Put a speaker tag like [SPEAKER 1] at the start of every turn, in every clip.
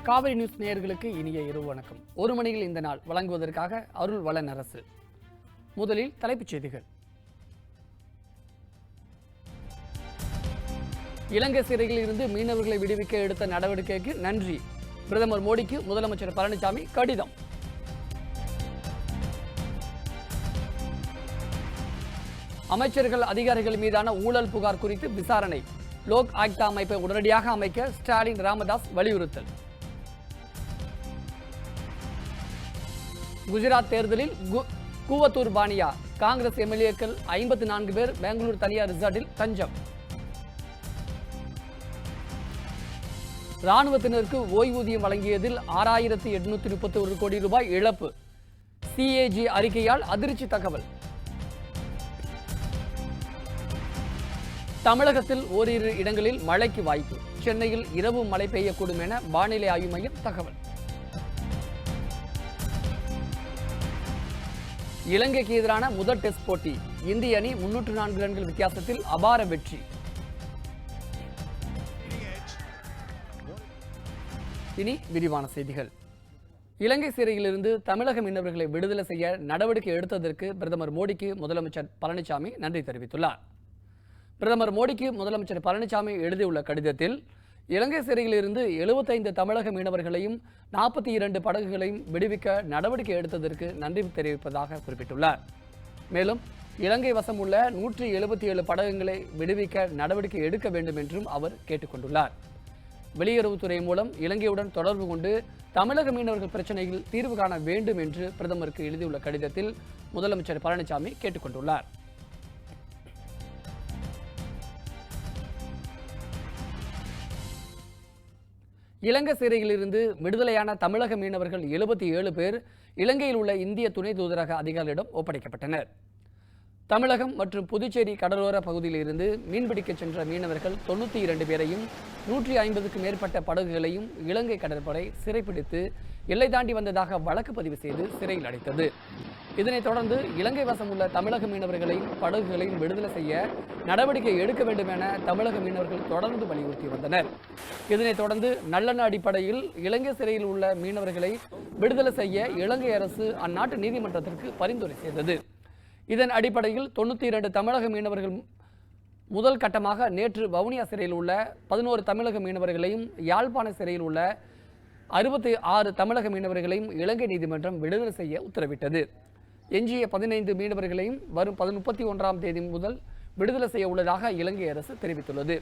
[SPEAKER 1] Kaveri news நேயர்களுக்கு இனிய இரவு வணக்கம். ஒரு மணியில் இந்த நாள் வழங்குவதற்காக அருள் வளன் அரசு. முதலில் தலைப்புச் செய்திகள். இலங்கை சிறையில் இருந்து மீனவர்களை விடுவிக்க எடுத்த நடவடிக்கைக்கு நன்றி. பிரதமர் மோடிக்கு முதலமைச்சர் பழனிசாமி கடிதம். அமைச்சர்கள் அதிகாரிகள் மீதான ஊழல் புகார் குறித்து விசாரணை. லோக் ஆயுக்தா அமைப்பை உடனடியாக அமைக்க ஸ்டாலின் ராமதாஸ் வலியுறுத்தல். குஜராத் தேர்தலில் கூவத்தூர் பானியா காங்கிரஸ் எம்எல்ஏக்கள் 54 பேர் பெங்களூர் தனியார் ரிசார்ட்டில் தஞ்சம். ராணுவத்தினருக்கு ஓய்வூதியம் வழங்கியதில் 6831 கோடி ரூபாய் இழப்பு. சிஏஜி அறிக்கையால் அதிர்ச்சி தகவல். தமிழகத்தில் ஓரிரு இடங்களில் மழைக்கு வாய்ப்பு. சென்னையில் இரவு மழை பெய்யக்கூடும் என வானிலை ஆய்வு மையம் தகவல். இலங்கைக்கு எதிரான முதல் டெஸ்ட் போட்டி. இந்திய அணி 304 ரன்கள் வித்தியாசத்தில் அபார வெற்றி. இனி விரிவான செய்திகள். இலங்கை சிறையிலிருந்து தமிழக மீனவர்களை விடுதலை செய்ய நடவடிக்கை எடுத்ததற்கு பிரதமர் மோடிக்கு முதலமைச்சர் பழனிசாமி நன்றி தெரிவித்துள்ளார். பிரதமர் மோடிக்கு முதலமைச்சர் பழனிசாமி எழுதியுள்ள கடிதத்தில் இலங்கை சிறையில் இருந்து 75 தமிழக மீனவர்களையும் 42 படகுகளையும் விடுவிக்க நடவடிக்கை எடுத்ததற்கு நன்றி தெரிவிப்பதாக குறிப்பிட்டுள்ளார். மேலும் இலங்கை வசம் உள்ள 177 படகுகளை விடுவிக்க நடவடிக்கை எடுக்க வேண்டும் என்றும் அவர் கேட்டுக்கொண்டுள்ளார். வெளியுறவுத்துறை மூலம் இலங்கையுடன் தொடர்பு கொண்டு தமிழக மீனவர்கள் பிரச்சனையில் தீர்வு காண வேண்டும் என்று பிரதமருக்கு எழுதியுள்ள கடிதத்தில் முதலமைச்சர் பழனிசாமி கேட்டுக்கொண்டுள்ளார். இலங்கை சிறையிலிருந்து விடுதலையான தமிழக மீனவர்கள் 77 பேர் இலங்கையில் உள்ள இந்திய துணை தூதரக அதிகாரிகளிடம் ஒப்படைக்கப்பட்டனர். தமிழகம் மற்றும் புதுச்சேரி கடலோர பகுதியில் இருந்து மீன்பிடிக்க சென்ற மீனவர்கள் 92 பேரையும் 150க்கும் மேற்பட்ட படகுகளையும் இலங்கை கடற்படை சிறைப்பிடித்து எல்லை தாண்டி வந்ததாக வழக்கு பதிவு செய்து சிறையில் அடைத்தது. இதனைத் தொடர்ந்து இலங்கை வசம் உள்ள தமிழக மீனவர்களையும் படகுகளையும் விடுதலை செய்ய நடவடிக்கை எடுக்க வேண்டும் என தமிழக மீனவர்கள் தொடர்ந்து வலியுறுத்தி வந்தனர். இதனைத் தொடர்ந்து நல்லெண்ண அடிப்படையில் இலங்கை சிறையில் உள்ள மீனவர்களை விடுதலை செய்ய இலங்கை அரசு அந்நாட்டு நீதிமன்றத்திற்கு பரிந்துரை செய்தது. இதன் அடிப்படையில் 92 தமிழக மீனவர்கள் முதல் கட்டமாக நேற்று வவுனியா சிறையில் உள்ள 11 தமிழக மீனவர்களையும் யாழ்ப்பாண சிறையில் உள்ள 66 தமிழக மீனவர்களையும் இலங்கை நீதிமன்றம் விடுதலை செய்ய உத்தரவிட்டது. எஞ்சிய 15 மீனவர்களையும் வரும் 31ஆம் தேதி முதல் விடுதலை செய்ய உள்ளதாக இலங்கை அரசு தெரிவித்துள்ளது.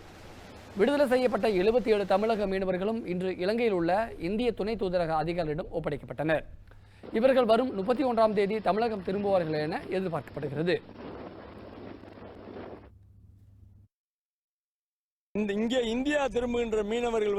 [SPEAKER 1] விடுதலை செய்யப்பட்ட 77 தமிழக மீனவர்களும் இன்று இலங்கையில் உள்ள இந்திய துணை தூதரக அதிகாரிகளிடம் ஒப்படைக்கப்பட்டனர். இவர்கள் வரும் 31ஆம் தேதி தமிழகம் திரும்புவார்கள் என எதிர்பார்க்கப்படுகிறது.
[SPEAKER 2] இங்கே இந்தியா திரும்புகின்ற மீனவர்கள்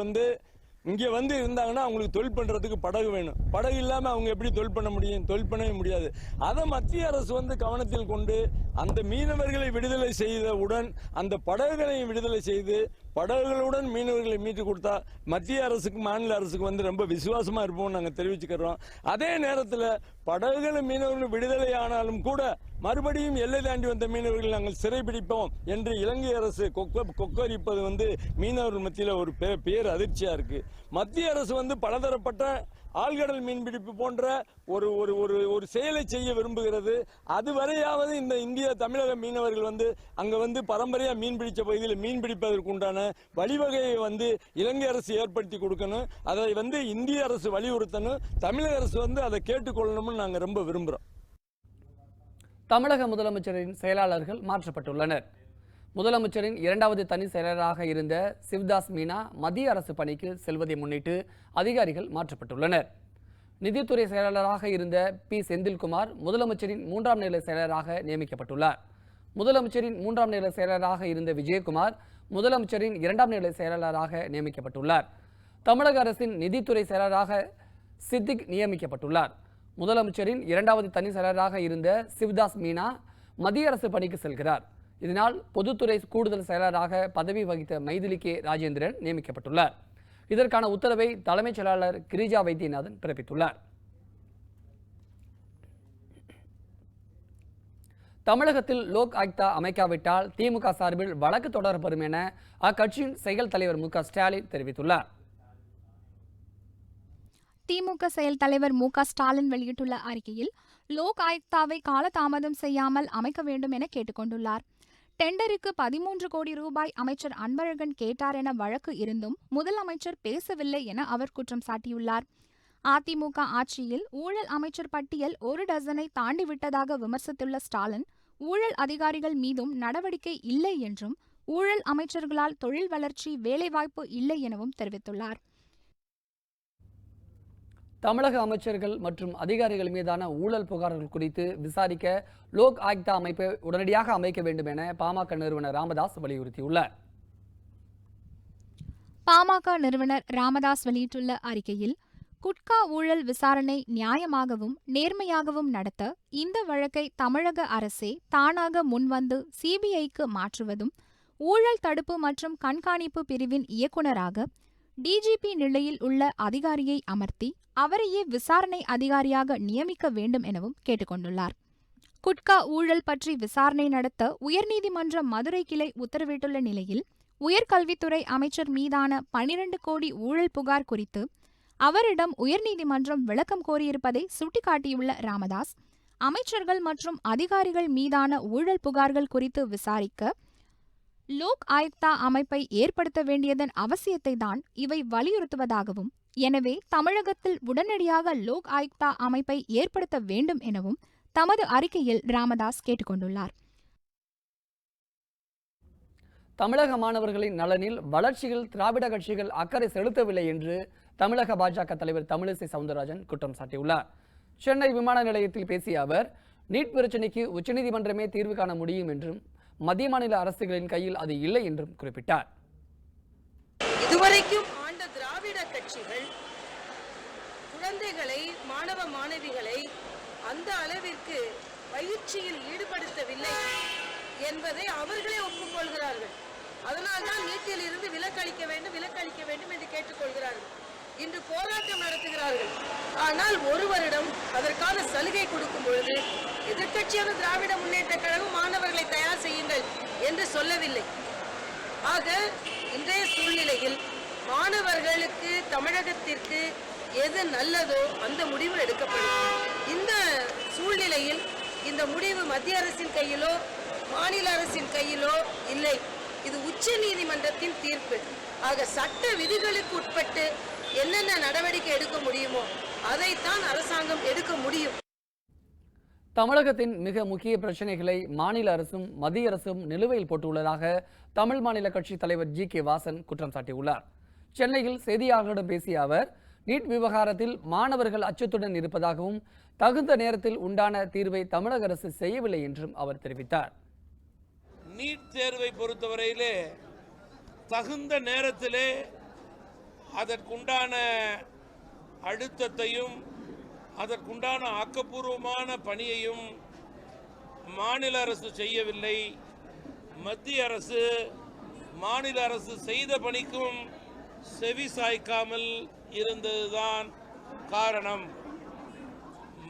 [SPEAKER 2] இங்கே இருந்தாங்கன்னா அவங்களுக்கு தொழில் பண்றதுக்கு படகு வேணும். படகு இல்லாம அவங்க எப்படி தொழில் பண்ண முடியும்? தொழில் பண்ணவே முடியாது. அதை மத்திய அரசு கவனத்தில் கொண்டு அந்த மீனவர்களை விடுதலை செய்தவுடன் அந்த படகுகளையும் விடுதலை செய்து படகுகளுடன் மீனவர்களை மீட்டு கொடுத்தா மத்திய அரசுக்கு மாநில அரசுக்கு ரொம்ப விசுவாசமா இருப்போம் நாங்கள் தெரிவிச்சுக்கிறோம். அதே நேரத்தில் படகுகளும் மீனவர்கள் விடுதலை ஆனாலும் கூட மறுபடியும் எல்லை தாண்டி வந்த மீனவர்கள் நாங்கள் சிறைபிடிப்போம் என்று இலங்கை அரசு கொக்கரிப்பது மீனவர்கள் மத்தியில் ஒரு பேர் அதிர்ச்சியா இருக்கு. மத்திய அரசு பலதரப்பட்ட ஆழ்கடல் மீன்பிடிப்பு போன்ற ஒரு ஒரு ஒரு ஒரு செயலை செய்ய விரும்புகிறது. அதுவரையாவது இந்த இந்திய தமிழக மீனவர்கள் அங்க பரம்பரையா மீன்பிடிச்ச பகுதியில் மீன் பிடிப்பதற்கு உண்டான வழிவகையை இலங்கை அரசு ஏற்படுத்தி கொடுக்கணும். அதை இந்திய அரசு வலியுறுத்தணும். தமிழக அரசு அதை கேட்டுக்கொள்ளணும்னு நாங்க ரொம்ப விரும்புறோம்.
[SPEAKER 1] தமிழக முதலமைச்சரின் செயலாளர்கள் மாற்றப்பட்டுள்ளனர். முதலமைச்சரின் 2வது தனி செயலராக இருந்த சிவ்தாஸ் மீனா மத்திய அரசு பணிக்கு செல்வதை முன்னிட்டு அதிகாரிகள் மாற்றப்பட்டுள்ளனர். நிதித்துறை செயலாளராக இருந்த பி செந்தில்குமார் முதலமைச்சரின் 3ஆம் நிலை செயலராக நியமிக்கப்பட்டுள்ளார். முதலமைச்சரின் 3ஆம் நிலை செயலராக இருந்த விஜயகுமார் முதலமைச்சரின் 2ஆம் நிலை செயலாளராக நியமிக்கப்பட்டுள்ளார். தமிழக அரசின் நிதித்துறை செயலராக சித்திக் நியமிக்கப்பட்டுள்ளார். முதலமைச்சரின் 2வது தனி செயலராக இருந்த சிவ்தாஸ் மீனா மத்திய அரசு பணிக்கு செல்கிறார். இதனால் பொதுத்துறை கூடுதல் செயலராக பதவி வகித்த மைதிலி கே ராஜேந்திரன் நியமிக்கப்பட்டுள்ளார். இதற்கான உத்தரவை தலைமைச் செயலாளர் கிரிஜா வைத்தியநாதன் பிறப்பித்துள்ளார். தமிழகத்தில் லோக் ஆயுக்தா அமைக்காவிட்டால் திமுக சார்பில் வழக்கு தொடரப்படும் என அக்கட்சியின் செயல் தலைவர் மு.க. ஸ்டாலின் தெரிவித்துள்ளார்.
[SPEAKER 3] திமுக செயல் தலைவர் மு.க. ஸ்டாலின் வெளியிட்டுள்ள அறிக்கையில் லோக் ஆயுக்தாவை காலதாமதம் செய்யாமல் அமைக்க வேண்டும் என கேட்டுக்கொண்டுள்ளார். டெண்டருக்கு 13 கோடி ரூபாய் அமைச்சர் அன்பழகன் கேட்டார் என வழக்கு இருந்தும் முதலமைச்சர் பேசவில்லை என அவர் குற்றம் சாட்டியுள்ளார். அதிமுக ஆட்சியில் ஊழல் அமைச்சர் பட்டியல் 1 டஜனை தாண்டிவிட்டதாக விமர்சித்துள்ள ஸ்டாலின், ஊழல் அதிகாரிகள் மீதும் நடவடிக்கை இல்லை என்றும், ஊழல் அமைச்சர்களால் தொழில் வளர்ச்சி, வேலைவாய்ப்பு இல்லை எனவும் தெரிவித்துள்ளார்.
[SPEAKER 1] தமிழக அமைச்சர்கள் மற்றும் அதிகாரிகள் மீதான ஊழல் புகார்கள் குறித்து விசாரிக்க லோக் ஆயுக்தா அமைப்பை உடனடியாக அமைக்க வேண்டும் என பாமக நிறுவனர் ராமதாஸ் வலியுறுத்தியுள்ளார்.
[SPEAKER 3] பாமக நிறுவனர் ராமதாஸ் வெளியிட்டுள்ள அறிக்கையில், குட்கா ஊழல் விசாரணை நியாயமாகவும் நேர்மையாகவும் நடத்த இந்த வழக்கை தமிழக அரசே தானாக முன்வந்து சிபிஐக்கு மாற்றுவதும், ஊழல் தடுப்பு மற்றும் கண்காணிப்பு பிரிவின் இயக்குநராக டிஜிபி நிலையில் உள்ள அதிகாரியை அமர்த்தி அவரையே விசாரணை அதிகாரியாக நியமிக்க வேண்டும் எனவும் கேட்டுக்கொண்டுள்ளார். குட்கா ஊழல் பற்றி விசாரணை நடத்த உயர்நீதிமன்ற மதுரை கிளை உத்தரவிட்டுள்ள நிலையில், உயர்கல்வித்துறை அமைச்சர் மீதான 12 கோடி ஊழல் புகார் குறித்து அவரிடம் உயர்நீதிமன்றம் விளக்கம் கோரியிருப்பதை சுட்டிக்காட்டியுள்ள ராமதாஸ், அமைச்சர்கள் மற்றும் அதிகாரிகள் மீதான ஊழல் புகார்கள் குறித்து விசாரிக்க லோக் ஆயுக்தா அமைப்பை ஏற்படுத்த வேண்டியதன் அவசியத்தை தான் இவை வலியுறுத்துவதாகவும், எனவே தமிழகத்தில் உடனடியாக லோக் ஆயுக்தா அமைப்பை ஏற்படுத்த வேண்டும் எனவும் தமது அறிக்கையில் ராமதாஸ் கேட்டுக்கொண்டுள்ளார்.
[SPEAKER 1] தமிழக மாணவர்களின் நலனில் வளர்ச்சியில் திராவிட கட்சிகள் அக்கறை செலுத்தவில்லை என்று தமிழக பாஜக தலைவர் தமிழிசை சவுந்தரராஜன் குற்றம் சாட்டியுள்ளார். சென்னை விமான நிலையத்தில் பேசிய அவர், நீட் பிரச்சினைக்கு உச்சநீதிமன்றமே தீர்வு காண முடியும் என்றும், மத்திய மாநில அரசுகளின் கையில் அது இல்லை என்றும் குறிப்பிட்டார்.
[SPEAKER 4] இதுவரைக்கும் ஆண்ட திராவிட கட்சிகள் குழந்தைகளை, மாணவ மாணவிகளை அந்த அளவிற்கு பயிற்சியில் ஈடுபடுத்தவில்லை என்பதை அவர்களே ஒப்புக்கொள்கிறார்கள். அதனால்தான் நீட்டில் இருந்து விலக்களிக்க வேண்டும் என்று கேட்டுக்கொள்கிறார்கள். இன்று போராட்டம் நடத்துகிறார்கள். ஆனால் ஒரு வருடம் அதற்கான சலுகை கொடுக்கும் பொழுது எதிர்க்கட்சியான திராவிட முன்னேற்ற கழகம் மாணவர்களை தயார் செய்யுங்கள் என்று சொல்லவில்லை. ஆக இன்றைய சூழ்நிலையில் மாணவர்களுக்கு, தமிழகத்திற்கு எது நல்லதோ அந்த முடிவு எடுக்கப்படும். இந்த சூழ்நிலையில் இந்த முடிவு மத்திய அரசின் கையிலோ மாநில அரசின் கையிலோ இல்லை. இது உச்ச நீதிமன்றத்தின் தீர்ப்பு. ஆக சட்ட விதிகளுக்கு உட்பட்டு என்னென்ன நடவடிக்கை எடுக்க முடியுமோ அதைத்தான் அரசாங்கம் எடுக்க முடியும்.
[SPEAKER 1] தமிழகத்தின் மிக முக்கிய பிரச்சனைகளை மாநில அரசும் மத்திய அரசும் நிலுவையில் போட்டுள்ளதாக தமிழ் மாநில கட்சி தலைவர் ஜி.கே. வாசன் குற்றம் சாட்டியுள்ளார். சென்னையில் செய்தியாளர்களிடம் பேசிய அவர், நீட் விவகாரத்தில் மாணவர்கள் அச்சத்துடன் இருப்பதாகவும், தகுந்த நேரத்தில் உண்டான தீர்வை தமிழக அரசு செய்யவில்லை என்றும் அவர் தெரிவித்தார்.
[SPEAKER 5] நீட் தேர்வை பொறுத்தவரையிலே தகுந்த நேரத்திலே அதற்குண்டான அழுத்தத்தையும் அதற்குண்டான ஆக்கப்பூர்வமான பணியையும் மாநில அரசு செய்யவில்லை. மத்திய அரசு மாநில அரசு செய்த பணிக்கும் செவி சாய்க்காமல் இருந்ததுதான் காரணம்.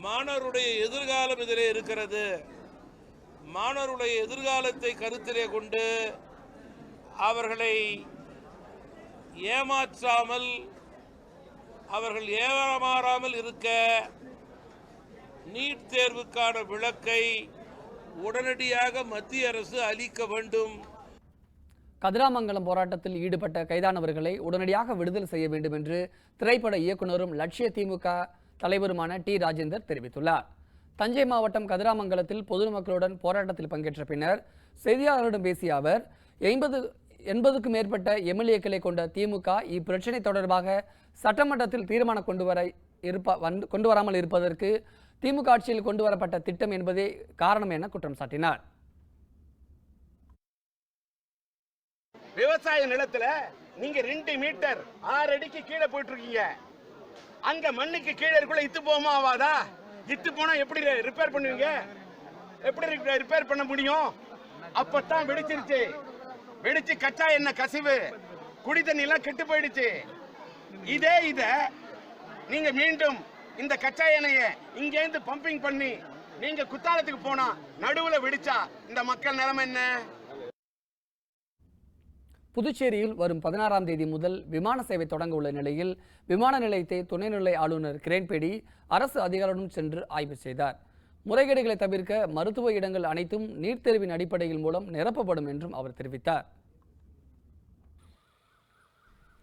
[SPEAKER 5] மாணவருடைய எதிர்காலம் இதிலே இருக்கிறது. மாணவருடைய எதிர்காலத்தை கருத்திலே கொண்டு அவர்களை ஏமாற்றாமல், அவர்கள் ஏமாறாமல் இருக்க நீட் தேர்வுக்கான விலக்கை உடனடியாக மத்திய அரசு அளிக்க வேண்டும்.
[SPEAKER 1] கதிராமங்கலம் போராட்டத்தில் ஈடுபட்ட கைதானவர்களை உடனடியாக விடுதலை செய்ய வேண்டும் என்று திரைப்பட இயக்குநரும் லட்சிய திமுக தலைவருமான டி. ராஜேந்தர் தெரிவித்துள்ளார். தஞ்சை மாவட்டம் கதிராமங்கலத்தில் பொதுமக்களுடன் போராட்டத்தில் பங்கேற்ற பின்னர் செய்தியாளர்களிடம் பேசிய அவர், 80க்கும் மேற்பட்ட எம்எல்ஏக்களை கொண்ட திமுக இப்பிரச்சினை தொடர்பாக சட்டமன்றத்தில் தீர்மானம் கொண்டு வராமல் இருப்பதற்கு திமுக ஆட்சியில் கொண்டு வரப்பட்ட திட்டம் என்பதே காரணம் என குற்றம் சாட்டினார்.
[SPEAKER 6] விவசாய நிலத்துல நீங்க 2 மீட்டர் 6 அடிக்கு கீழே போயிட்டு இருக்கீங்க. அங்க மண்ணுக்கு கீழே இருக்குள்ள இத்து போமா ஆவாதா? இத்து போனா எப்படி ரிப்பேர் பண்ணுவீங்க? எப்படி ரிப்பேர் பண்ண முடியும்? அப்பதான் வெடிச்சிருச்சு. வெடிச்சு கச்சா எண்ணெய் கசிவு, குடி தண்ணி எல்லாம் கெட்டு போயிடுச்சு. இத நீங்க மீண்டும் இந்த கச்சா எண்ணெயை இங்க இருந்து பம்பிங் பண்ணி நீங்க குத்தாலத்துக்கு போனா நடுவுல வெடிச்சா இந்த மக்கள் நிலைமை என்ன?
[SPEAKER 1] புதுச்சேரியில் வரும் 16ஆம் தேதி முதல் விமான சேவை தொடங்க உள்ள நிலையில் விமான நிலையத்தை துணைநிலை ஆளுநர் கிரண்பேடி அரசு அதிகாரிகளுடன் சென்று ஆய்வு செய்தார். முறைகேடுகளை தவிர்க்க மருத்துவ இடங்கள் அனைத்தும் நீட் தேர்வின் அடிப்படையில் மூலம் நிரப்பப்படும் என்றும் அவர் தெரிவித்தார்.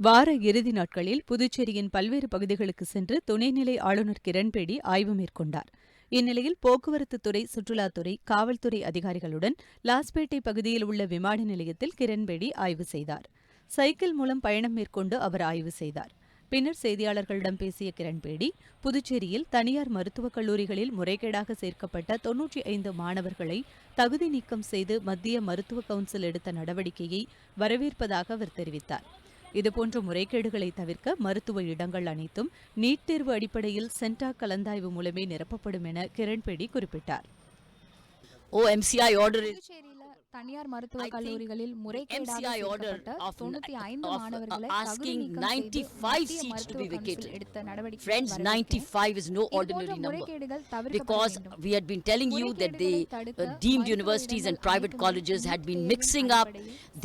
[SPEAKER 7] வார இறுதி நாட்களில் புதுச்சேரியின் பல்வேறு பகுதிகளுக்கு சென்று துணைநிலை ஆளுநர் கிரண்பேடி ஆய்வு மேற்கொண்டார். இந்நிலையில் போக்குவரத்து துறை, சுற்றுலாத்துறை, காவல்துறை அதிகாரிகளுடன் லாஸ்பேட்டை பகுதியில் உள்ள விமான நிலையத்தில் கிரண்பேடி ஆய்வு செய்தார். சைக்கிள் மூலம் பயணம் மேற்கொண்டு அவர் ஆய்வு செய்தார். பின்னர் செய்தியாளர்களிடம் பேசிய கிரண்பேடி, புதுச்சேரியில் தனியார் மருத்துவக் கல்லூரிகளில் முறைகேடாக சேர்க்கப்பட்ட 95 மாணவர்களை தகுதி நீக்கம் செய்து மத்திய மருத்துவ கவுன்சில் எடுத்த நடவடிக்கையை வரவேற்பதாக அவர் தெரிவித்தார். இதுபோன்ற முறைகேடுகளை தவிர்க்க மருத்துவ இடங்கள் அனைத்தும் நீட் தேர்வு அடிப்படையில் சென்டாக் கலந்தாய்வு மூலமே நிரப்பப்படும் என கிரண்பேடி குறிப்பிட்டார்.
[SPEAKER 3] புதுச்சேரியில தனியார் மருத்துவ கல்லூரிகளில் முறைகேடாக சேர்க்கப்பட்ட 95 மாணவர்களை தகுதி நீக்கம் செய்து மத்திய மருத்துவ கவுன்சில் எடுத்த நடவடிக்கை
[SPEAKER 8] Friends, 95 is no ordinary number, because we had been telling you that the deemed universities and private colleges had been mixing up.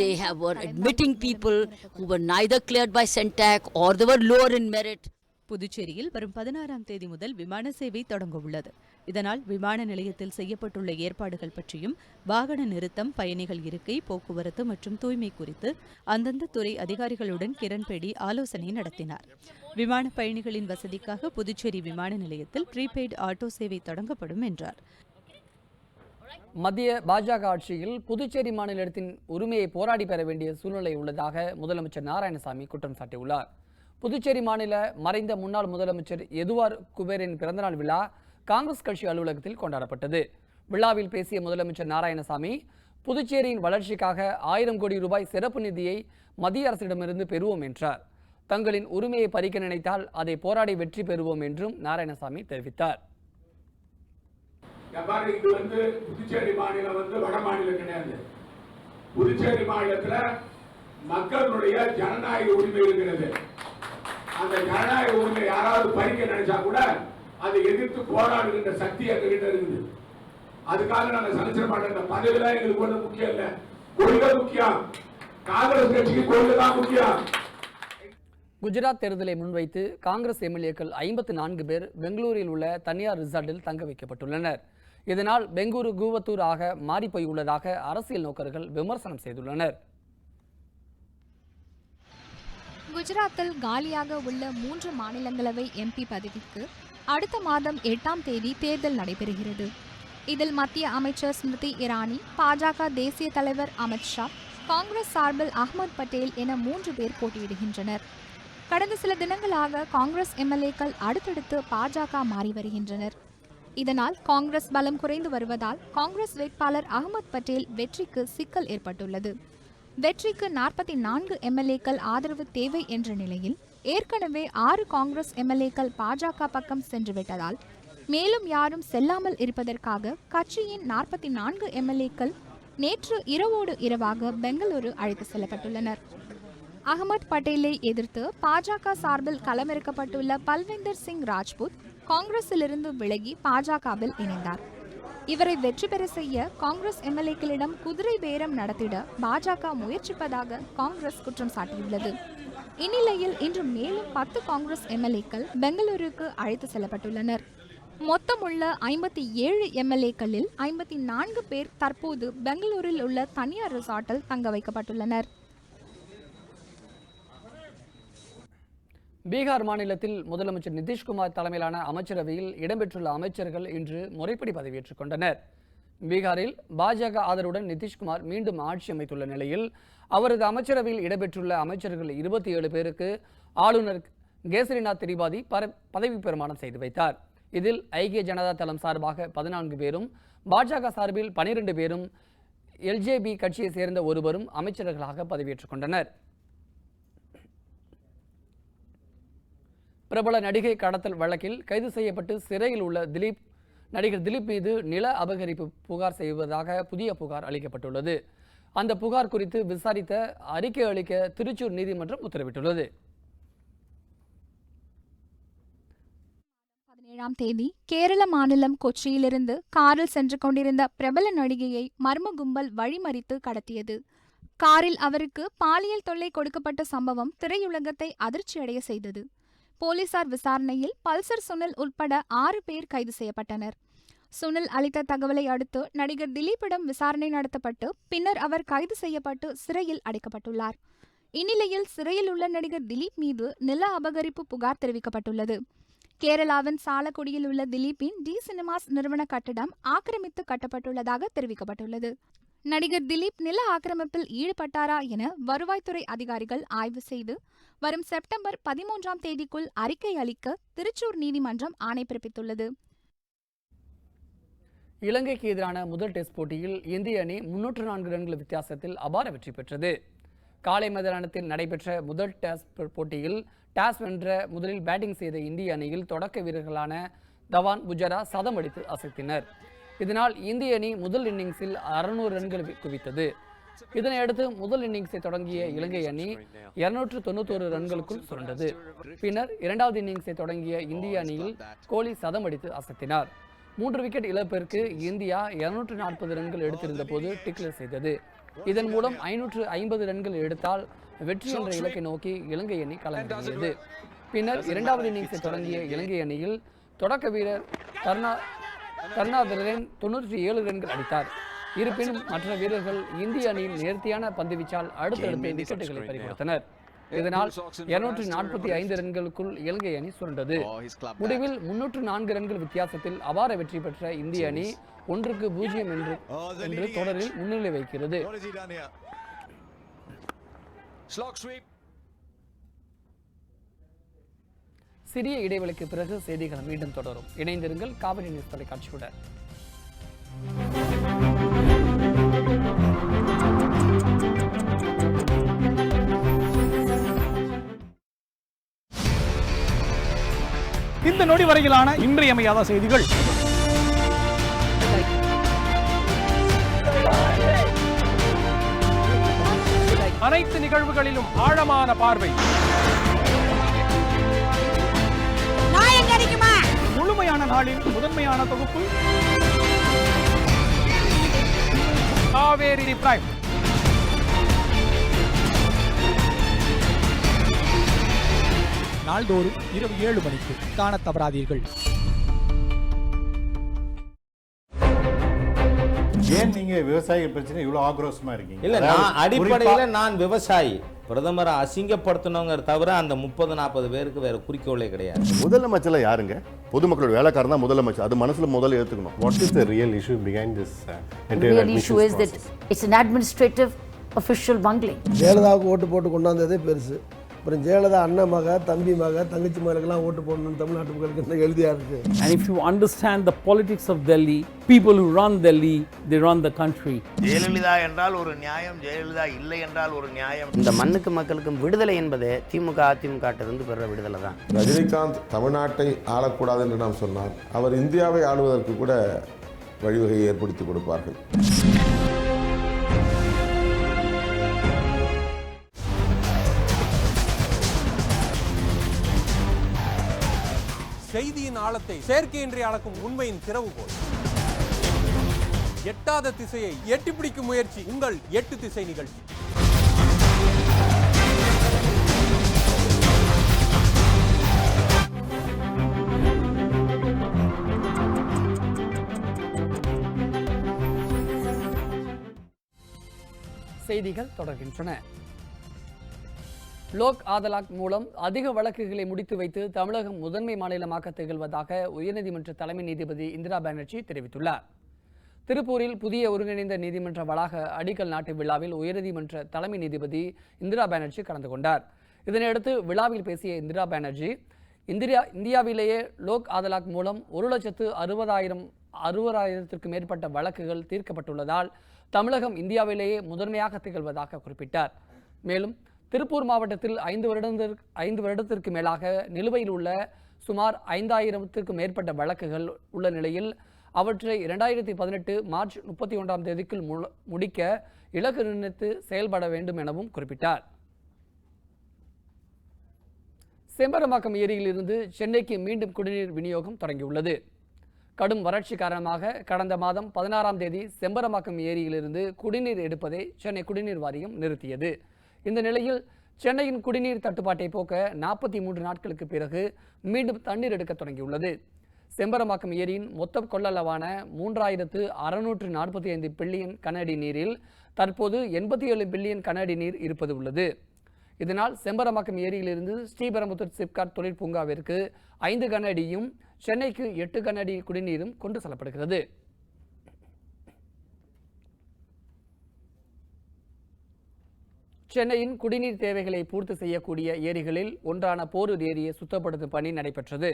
[SPEAKER 8] They were admitting people who were neither cleared by CENTAC or they were lower in merit.
[SPEAKER 7] புதுச்சேரியில் வரும் 16ஆம் தேதி முதல் விமான சேவை தொடங்க உள்ளது. இதனால் விமான நிலையத்தில் செய்யப்பட்டுள்ள ஏற்பாடுகள் பற்றியும், வாகன நிறுத்தம், பயணிகள் இருக்கை, போக்குவரத்து மற்றும் தூய்மை குறித்து அந்தந்த துறை அதிகாரிகளுடன் கிரண்பேடி ஆலோசனை நடத்தினார். விமான பயணிகளின் வசதிக்காக புதுச்சேரி விமான நிலையத்தில் ப்ரீபெய்டு ஆட்டோ சேவை தொடங்கப்படும் என்றார்.
[SPEAKER 1] மத்திய பாஜக ஆட்சியில் புதுச்சேரி மாநிலத்தின் உரிமையை போராடி பெற வேண்டிய சூழ்நிலை உள்ளதாக முதலமைச்சர் நாராயணசாமி குற்றம் சாட்டியுள்ளார். புதுச்சேரி மாநில மறைந்த முன்னாள் முதலமைச்சர் எதுவார் குபேரின் பிறந்தநாள் விழா காங்கிரஸ் கட்சி அலுவலகத்தில் கொண்டாடப்பட்டது. விழாவில் பேசிய முதலமைச்சர் நாராயணசாமி, புதுச்சேரியின் வளர்ச்சிக்காக 1000 கோடி ரூபாய் சிறப்பு நிதியை மத்திய அரசிடமிருந்து பெறுவோம் என்றார். தங்களின் உரிமையை பறிக்க நினைத்தால் அதை போராடி வெற்றி பெறுவோம் என்றும் நாராயணசாமி தெரிவித்தார்.
[SPEAKER 9] புதுச்சேரி மாநிலம் வட மாநிலம் கிடையாது. புதுச்சேரி மாநிலத்தில் மக்களுடைய ஜனநாயக உரிமை இருக்கிறது. அந்த ஜனநாயக உரிமை யாராவது பறிக்க நினைச்சா கூட அதை எதிர்த்து போராடுகின்ற சக்தி எங்ககிட்ட இருக்குது. அதுக்காக நாங்க சலிச்சிட மாட்டோம். இந்த பதவியெல்லாம் எங்களுக்கு ஒண்ணு முக்கியம் இல்ல, கொள்கை முக்கியம். காங்கிரஸ் கட்சிக்கு கொள்கை தான் முக்கியம்.
[SPEAKER 1] குஜராத் தேர்தலை முன்வைத்து காங்கிரஸ் எம்எல்ஏக்கள் 54 பேர் பெங்களூரில் உள்ள தனியார் ரிசார்ட்டில் தங்க வைக்கப்பட்டுள்ளனர். இதனால் பெங்களூரு கூவத்தூர் ஆக மாறிப்போய் உள்ளதாக அரசியல் நோக்கர்கள் விமர்சனம் செய்துள்ளனர்.
[SPEAKER 3] குஜராத்தில் காலியாக உள்ள 3 மாநிலங்களவை எம்பி பதவிக்கு அடுத்த மாதம் 8ஆம் தேதி தேர்தல் நடைபெறுகிறது. இதில் மத்திய அமைச்சர் ஸ்மிருதி இரானி, பாஜக தேசிய தலைவர் அமித்ஷா, காங்கிரஸ் சார்பில் அஹ்மத் பட்டேல் என 3 பேர் போட்டியிடுகின்றனர். கடந்த சில தினங்களாக காங்கிரஸ் எம்எல்ஏக்கள் அடுத்தடுத்து பாஜக மாறி வருகின்றனர். இதனால் காங்கிரஸ் பலம் குறைந்து வருவதால் காங்கிரஸ் வேட்பாளர் அஹ்மத் பட்டேல் வெற்றிக்கு சிக்கல் ஏற்பட்டுள்ளது. வெற்றிக்கு 44 எம்எல்ஏக்கள் ஆதரவு தேவை என்ற நிலையில் ஏற்கனவே 6 காங்கிரஸ் எம்எல்ஏக்கள் பாஜக பக்கம் சென்றுவிட்டதால் மேலும் யாரும் செல்லாமல் இருப்பதற்காக கட்சியின் 44 எம்எல்ஏக்கள் நேற்று இரவோடு இரவாக பெங்களூரு அழைத்து செல்லப்பட்டுள்ளனர். அஹ்மத் பட்டேலை எதிர்த்து பாஜக சார்பில் களமிறக்கப்பட்டுள்ள பல்விந்தர் சிங் ராஜ்புத் காங்கிரசிலிருந்து விலகி பாஜகவில் இணைந்தார். இவரை வெற்றி பெற செய்ய காங்கிரஸ் எம்எல்ஏக்களிடம் குதிரை பேரம் நடத்திட பாஜக முயற்சிப்பதாக காங்கிரஸ் குற்றம் சாட்டியுள்ளது. இந்நிலையில் இன்று மேலும் 10 காங்கிரஸ் எம்எல்ஏக்கள் பெங்களூருக்கு அழைத்து செல்லப்பட்டுள்ளனர். மொத்தமுள்ள 57 எம்எல்ஏக்களில் 54 பேர் தற்போது பெங்களூரில் உள்ள தனியார் ரிசார்ட்டில் தங்க வைக்கப்பட்டுள்ளனர்.
[SPEAKER 1] பீகார் மாநிலத்தில் முதலமைச்சர் நிதிஷ்குமார் தலைமையிலான அமைச்சரவையில் இடம்பெற்றுள்ள அமைச்சர்கள் இன்று முறைப்படி பதவியேற்றுக் கொண்டனர். பீகாரில் பாஜக ஆதரவுடன் நிதிஷ்குமார் மீண்டும் ஆட்சி அமைத்துள்ள நிலையில் அவரது அமைச்சரவையில் இடம்பெற்றுள்ள அமைச்சர்கள் 27 பேருக்கு ஆளுநர் கேசரிநாத் திரிபாதி பதவி பிரமாணம் செய்து வைத்தார். இதில் ஐக்கிய ஜனதா தளம் சார்பாக 14 பேரும், பாஜக சார்பில் 12 பேரும், எல்ஜேபி கட்சியை சேர்ந்த ஒருவரும் அமைச்சர்களாக பதவியேற்றுக் கொண்டனர். பிரபல நடிகை கடத்தல் வழக்கில் கைது செய்யப்பட்டு சிறையில் உள்ள நடிகர் திலீப் மீது நில அபகரிப்பு புகார் செய்வதாக புதிய புகார் அளிக்கப்பட்டுள்ளது. அந்த புகார் குறித்து விசாரித்த அறிக்கை அளிக்க திருச்சூர் நீதிமன்றம் உத்தரவிட்டுள்ளது.
[SPEAKER 3] 17ஆம் தேதி கேரள மாநிலம் கொச்சியிலிருந்து காரில் சென்று கொண்டிருந்த பிரபல நடிகையை மர்ம கும்பல் வழிமறித்து கடத்தியது. காரில் அவருக்கு பாலியல் தொல்லை கொடுக்கப்பட்ட சம்பவம் திரையுலகத்தை அதிர்ச்சியடைய செய்தது. போலீசார் விசாரணையில் பல்சர் சுனில் உட்பட 6 பேர் கைது செய்யப்பட்டனர். சுனில் அளித்த தகவலை அடுத்து நடிகர் திலீப்பிடம் விசாரணை நடத்தப்பட்டு பின்னர் அவர் கைது செய்யப்பட்டு சிறையில் அடைக்கப்பட்டுள்ளார். இந்நிலையில் சிறையில் உள்ள நடிகர் திலீப் மீது நில அபகரிப்பு புகார் தெரிவிக்கப்பட்டுள்ளது. கேரளாவின் சாலக்குடியில் உள்ள திலீப்பின் டி சினிமாஸ் நிறுவன கட்டிடம் ஆக்கிரமித்து கட்டப்பட்டுள்ளதாக தெரிவிக்கப்பட்டுள்ளது. நடிகர் திலீப் நில ஆக்கிரமிப்பில் ஈடுபட்டாரா என வருவாய்த்துறை அதிகாரிகள் ஆய்வு செய்து வரும் செப்டம்பர் 13ஆம் தேதிக்குள் அறிக்கை அளிக்க திருச்சூர் நீதிமன்றம் ஆணை பிறப்பித்துள்ளது.
[SPEAKER 1] இலங்கைக்கு எதிரான முதல் டெஸ்ட் போட்டியில் இந்திய அணி 304 ரன்கள் வித்தியாசத்தில் அபார வெற்றி பெற்றது. காலை மைதானத்தில் நடைபெற்ற முதல் டெஸ்ட் போட்டியில் டாஸ் வென்ற முதலில் பேட்டிங் செய்த இந்திய அணியில் தொடக்க வீரர்களான தவான், புஜரா சதம் அடித்து அசைத்தனர். இதனால் இந்திய அணி முதல் இன்னிங்ஸில் 600 ரன்கள் குவித்தது. இதனையடுத்து முதல் இன்னிங்ஸை தொடங்கிய இலங்கை அணி 291 ரன்களுக்குள் சுரண்டது. பின்னர் இரண்டாவது இன்னிங்ஸை தொடங்கிய இந்திய அணியில் கோலி சதம் அடித்து அசத்தினார். 3 விக்கெட் இழப்பிற்கு இந்தியா 240 ரன்கள் எடுத்திருந்த போது டிக்ளேர் செய்தது. இதன் மூலம் 550 ரன்கள் எடுத்தால் வெற்றி என்ற இலக்கை நோக்கி இலங்கை அணி களமிறங்கியது. பின்னர் இரண்டாவது இன்னிங்ஸை தொடங்கிய இலங்கை அணியில் தொடக்க வீரர் கருணாகரன் 97 ரன்கள் அடித்தார். இருப்பினும் மற்ற வீரர்கள் இந்திய அணியின் நேர்த்தியான பந்துவீச்சால் அடுத்தடுத்து விக்கெட்டுகளை பறிகொடுத்தனர். இதனால் 245 ரன்களுக்குள் இலங்கை அணி சுரண்டது. முடிவில் 304 ரன்கள் வித்தியாசத்தில் அபார வெற்றி பெற்ற இந்திய அணி 1-0 என்று தொடரில் முன்னிலை வைக்கிறது. சிறிய இடைவெளிக்கு பிறகு செய்திகள் மீண்டும் தொடரும். இணைந்திருங்கள் காவிரி நியூஸ் தொலைக்காட்சியுடன்.
[SPEAKER 10] இந்த நொடி வரையிலான இன்றியமையாத செய்திகள். அனைத்து நிகழ்வுகளிலும் ஆழமான பார்வை, முழுமையான நாளின் முதன்மையான தொகுப்பு, காவேரி பிரைம். நாள்தோறும் இரவு 7 மணிக்கு காண தவறாதீர்கள்.
[SPEAKER 11] ஏன் நீங்க விவசாய பிரச்சனை இவ்வளவு ஆக்ரோஷமா இருக்கீங்க?
[SPEAKER 12] இல்ல, நான் அடிப்படையில நான் விவசாயி. பிரதமரை அசிங்கப்படுத்தணுங்கிற தவிர அந்த 30-40 பேருக்கு வேற குறிக்கோளே கிடையாது.
[SPEAKER 11] முதலமைச்சர் யாருங்க? பொதுமக்களோட வேலைக்காரன் தான் முதலமைச்சர். அது மனசுல முதல்ல ஏத்துக்கணும். What is the real issue behind this entire
[SPEAKER 13] real issue is that it's an administrative official bungling.
[SPEAKER 14] ஜெயலலிதாவுக்கு ஓட்டு போட்டு கொண்டாந்ததே பெருசு. அப்புறம் ஜெயலலிதா அண்ணன் மக, தம்பி மக, தங்கச்சி மகளுக்கெல்லாம் ஓட்டு போடணும்னு தமிழ்நாட்டு மக்களுக்கு எழுதியா இருக்கு.
[SPEAKER 15] And if you understand the politics of Delhi, people who run Delhi, they run the country.
[SPEAKER 16] Jayalalithaa என்றால் ஒரு நியாயம், ஜெயலலிதா இல்லை என்றால் ஒரு நியாயம்.
[SPEAKER 17] இந்த மண்ணுக்கு மக்களுக்கும் விடுதலை என்பது திமுக அதிமுக பெற விடுதலை தான்.
[SPEAKER 18] ரஜினிகாந்த் தமிழ்நாட்டை ஆளக்கூடாது என்று நாம் சொன்னார். அவர் இந்தியாவை ஆளுவதற்கு கூட வழிவகையை ஏற்படுத்தி கொடுப்பார்கள்.
[SPEAKER 10] செய்தியின் ஆழத்தை செயற்கையின்றி அளக்கும் உண்மையின் திறவுகோல். எட்டாத திசையை எட்டி பிடிக்கும் முயற்சி உங்கள் 8 திசை நிகழ்ச்சி.
[SPEAKER 1] செய்திகள் தொடர்கின்றன. லோக் அதாலத் மூலம் அதிக வழக்குகளை முடித்து வைத்து தமிழகம் முதன்மை மாநிலமாக திகழ்வதாக உயர்நீதிமன்ற தலைமை நீதிபதி இந்திரா பானர்ஜி தெரிவித்துள்ளார். திருப்பூரில் புதிய ஒருங்கிணைந்த நீதிமன்ற வளாக அடிக்கல் நாட்டு விழாவில் உயர்நீதிமன்ற தலைமை நீதிபதி இந்திரா பானர்ஜி கலந்து கொண்டார். இதனையடுத்து விழாவில் பேசிய இந்திரா பானர்ஜி, இந்தியாவிலேயே லோக் அதாலத் மூலம் 1,60,000 மேற்பட்ட வழக்குகள் தீர்க்கப்பட்டுள்ளதால் தமிழகம் இந்தியாவிலேயே முதன்மையாக திகழ்வதாக குறிப்பிட்டார். மேலும் திருப்பூர் மாவட்டத்தில் 5 வருடத்திற்கு மேலாக நிலுவையில் உள்ள சுமார் 5,000 மேற்பட்ட வழக்குகள் உள்ள நிலையில் அவற்றை 2018 மார்ச் 31ஆம் தேதிக்குள் முடிக்க இலக்கு நிர்ணயித்து செயல்பட வேண்டும் எனவும் குறிப்பிட்டார். செம்பரம்பாக்கம் ஏரியில் இருந்து சென்னைக்கு மீண்டும் குடிநீர் விநியோகம் தொடங்கியுள்ளது. கடும் வறட்சி காரணமாக கடந்த மாதம் 16ஆம் தேதி செம்பரம்பாக்கம் ஏரியிலிருந்து குடிநீர் எடுப்பதை சென்னை குடிநீர் வாரியம் நிறுத்தியது. இந்த நிலையில் சென்னையின் குடிநீர் தட்டுப்பாட்டை போக்க 43 நாட்களுக்கு பிறகு மீண்டும் தண்ணீர் எடுக்க தொடங்கியுள்ளது. செம்பரம்பாக்கம் ஏரியின் மொத்த கொள்ளளவான 3645 பில்லியன் கன அடி நீரில் தற்போது 87 பில்லியன் கன அடி நீர் இருப்பது உள்ளது. இதனால் செம்பரம்பாக்கம் ஏரியிலிருந்து ஸ்ரீபெரும்புதூர் சிப்காட் தொழில் பூங்காவிற்கு 5 கன அடியும் சென்னைக்கு 8 கன அடி குடிநீரும் கொண்டு செல்லப்படுகிறது. சென்னையின் குடிநீர் தேவைகளை பூர்த்தி செய்யக்கூடிய ஏரிகளில் ஒன்றான போரூர் ஏரியை சுத்தப்படுத்தும் பணி நடைபெற்றது.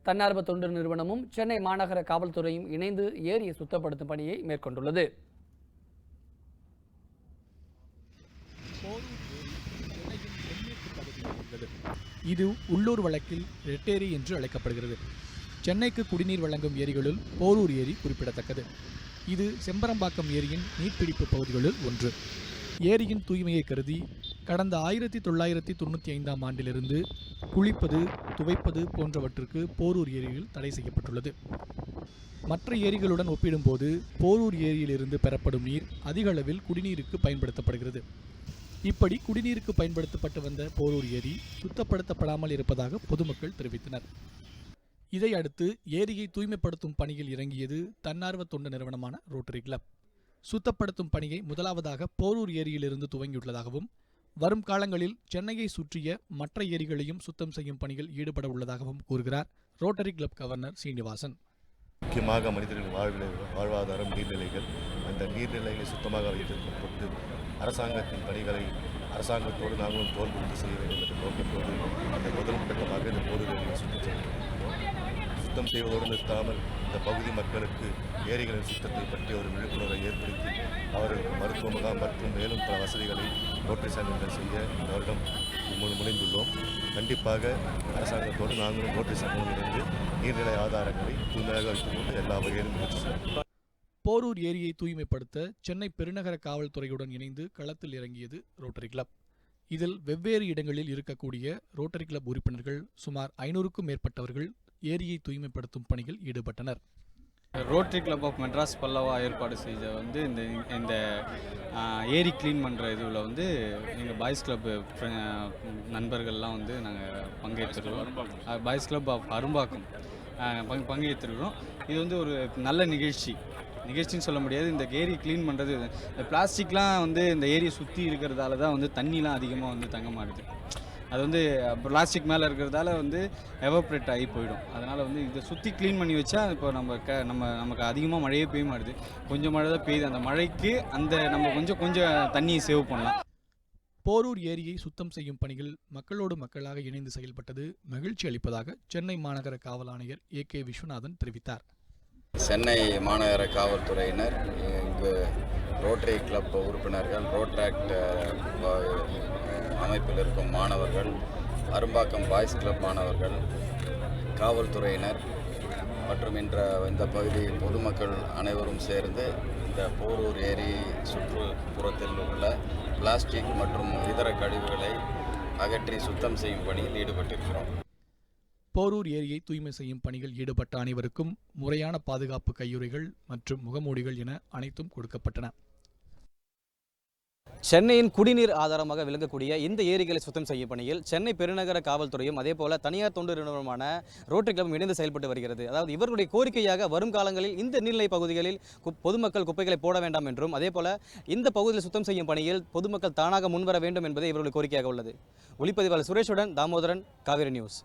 [SPEAKER 1] தன்னார்வ தொண்டு நிறுவனமும் சென்னை மாநகர காவல்துறையும் இணைந்து ஏரியை சுத்தப்படுத்தும் பணியை மேற்கொண்டுள்ளது.
[SPEAKER 19] இது உள்ளூர் வழக்கில் ரெட்டேரி என்று அழைக்கப்படுகிறது. சென்னைக்கு குடிநீர் வழங்கும் ஏரிகளுள் போரூர் ஏரி குறிப்பிடத்தக்கது. இது செம்பரம்பாக்கம் ஏரியின் நீர்பிடிப்பு பகுதிகளுள் ஒன்று. ஏரியின் தூய்மையை கருதி கடந்த 1995ஆம் ஆண்டிலிருந்து குளிப்பது, துவைப்பது போன்றவற்றுக்கு போரூர் ஏரியில் தடை செய்யப்பட்டுள்ளது. மற்ற ஏரிகளுடன் ஒப்பிடும்போது போரூர் ஏரியிலிருந்து பெறப்படும் நீர் அதிக அளவில் குடிநீருக்கு பயன்படுத்தப்படுகிறது. இப்படி குடிநீருக்கு பயன்படுத்தப்பட்டு வந்த போரூர் ஏரி சுத்தப்படுத்தப்படாமல் இருப்பதாக பொதுமக்கள் தெரிவித்தனர். இதையடுத்து ஏரியை தூய்மைப்படுத்தும் பணியில் இறங்கியது தன்னார்வ தொண்டு நிறுவனமான ரோட்டரி கிளப். சுத்தப்படுத்தும் பணியை முதலாவதாக போரூர் ஏரியிலிருந்து துவங்கியுள்ளதாகவும் வரும் காலங்களில் சென்னையை சுற்றிய மற்ற ஏரிகளையும் சுத்தம் செய்யும் பணியில் ஈடுபட உள்ளதாகவும் கூறுகிறார் ரோட்டரி கிளப் கவர்னர் சீனிவாசன்.
[SPEAKER 11] முக்கியமாக மனிதர்களின் வாழ்வாதாரம் நீர்நிலைகள். அந்த நீர்நிலைகளை சுத்தமாக வைத்திருக்கப்பட்டு அரசாங்கத்தின் பணிகளை அரசாங்கத்தோடு நாங்களும் தோல் கொடுத்து செய்ய வேண்டும் என்ற நோக்கத்தோடு அந்த முதல் கட்டமாக இந்த போரூர் ஏரியை சுத்தம் செய்திருக்கிறோம். சுத்தம் செய்வதோடு நிறுத்தாமல் இந்த பகுதி மக்களுக்கு ஏரிகளின் சுத்தத்தை பற்றி ஒரு விழிப்புணர்வை ஏற்படுத்தி அவர்களுக்கு மருத்துவ முகாம் மற்றும் மேலும் பல வசதிகளை ரோட்டரி சங்கங்கள் செய்ய இந்த வருடம் முனைந்துள்ளோம். கண்டிப்பாக அரசாங்கத்தோடு நாங்களும் ரோட்டரி சங்கங்கள் இணைந்து நீர்நிலை ஆதாரங்களை தூய்மையாக வைத்துக் கொண்டு எல்லா வகையிலும் முயற்சி செய்வோம்.
[SPEAKER 19] போரூர் ஏரியை தூய்மைப்படுத்த சென்னை பெருநகர காவல்துறையுடன் இணைந்து களத்தில் இறங்கியது ரோட்டரி கிளப். இதில் வெவ்வேறு இடங்களில் இருக்கக்கூடிய ரோட்டரி கிளப் உறுப்பினர்கள் சுமார் 500க்கும் மேற்பட்டவர்கள் ஏரியை தூய்மைப்படுத்தும் பணியில் ஈடுபட்டனர்.
[SPEAKER 20] ரோட்டரி கிளப் ஆஃப் மெட்ராஸ் பல்லவா ஏற்பாடு செய்த இந்த ஏரி க்ளீன் பண்ணுற இதில் எங்கள் பாய்ஸ் கிளப் நண்பர்கள்லாம் நாங்கள் பங்கேற்றிருக்கோம். பாய்ஸ் கிளப் ஆஃப் அரும்பாக்கம் பங்கேற்றிருக்கிறோம். இது ஒரு நல்ல நிகழ்ச்சின்னு சொல்ல முடியாது. இந்த ஏரி க்ளீன் பண்ணுறது, இந்த பிளாஸ்டிக்லாம் இந்த ஏரியை சுற்றி இருக்கிறதால தான் தண்ணிலாம் அதிகமாக தங்க மாட்டுது. அது பிளாஸ்டிக் மேலே இருக்கிறதால எவாப்ரேட் ஆகி போயிடும். அதனால் இதை சுற்றி க்ளீன் பண்ணி வச்சா இப்போ நமக்கு அதிகமாக மழையே பெய்ய மாட்டுது. கொஞ்சம் மழை தான் பெய்யுது. அந்த மழைக்கு நம்ம கொஞ்சம் தண்ணியை சேவ் பண்ணலாம்.
[SPEAKER 19] போரூர் ஏரியை சுத்தம் செய்யும் பணிகள் மக்களோடு மக்களாக இணைந்து செயல்பட்டது மகிழ்ச்சி அளிப்பதாக சென்னை மாநகர காவல் ஆணையர் AK விஸ்வநாதன் தெரிவித்தார்.
[SPEAKER 21] சென்னை மாநகர காவல்துறையினர், இங்கு ரோட்டரி கிளப் உறுப்பினர்கள், ரோட்ராக்ட் அமைப்பில் இருக்கும் மாணவர்கள், அரும்பாக்கம் பாய்ஸ் கிளப் மாணவர்கள், காவல்துறையினர் மற்றும் இந்த பகுதி பொதுமக்கள் அனைவரும் சேர்ந்து இந்த போரூர் ஏரி சுற்றுப்புறத்தில் உள்ள பிளாஸ்டிக் மற்றும் இதர கழிவுகளை அகற்றி சுத்தம் செய்யும் பணியில் ஈடுபட்டிருக்கிறோம்.
[SPEAKER 19] போரூர் ஏரியை தூய்மை செய்யும் பணியில் ஈடுபட்ட அனைவருக்கும் முறையான பாதுகாப்பு கையுறைகள் மற்றும் முகமூடிகள் என அனைத்தும் கொடுக்கப்பட்டன.
[SPEAKER 22] சென்னையின் குடிநீர் ஆதாரமாக விளங்கக்கூடிய இந்த ஏரிகளை சுத்தம் செய்யும் பணியில் சென்னை பெருநகர காவல்துறையும் அதேபோல தனியார் தொண்டு நிறுவனமான ரோட்டரி கிளப்பும் இணைந்து செயல்பட்டு வருகிறது. அதாவது இவர்களுடைய கோரிக்கையாக வரும் காலங்களில் இந்த நீர்நிலை பகுதிகளில் பொதுமக்கள் குப்பைகளை போட வேண்டாம் என்றும் அதேபோல இந்த பகுதியில் சுத்தம் செய்யும் பணியில் பொதுமக்கள் தானாக முன்வர வேண்டும் என்பதே இவர்களுடைய கோரிக்கையாக உள்ளது. ஒளிப்பதிவாளர் சுரேஷுடன் தாமோதரன், காவேரி நியூஸ்.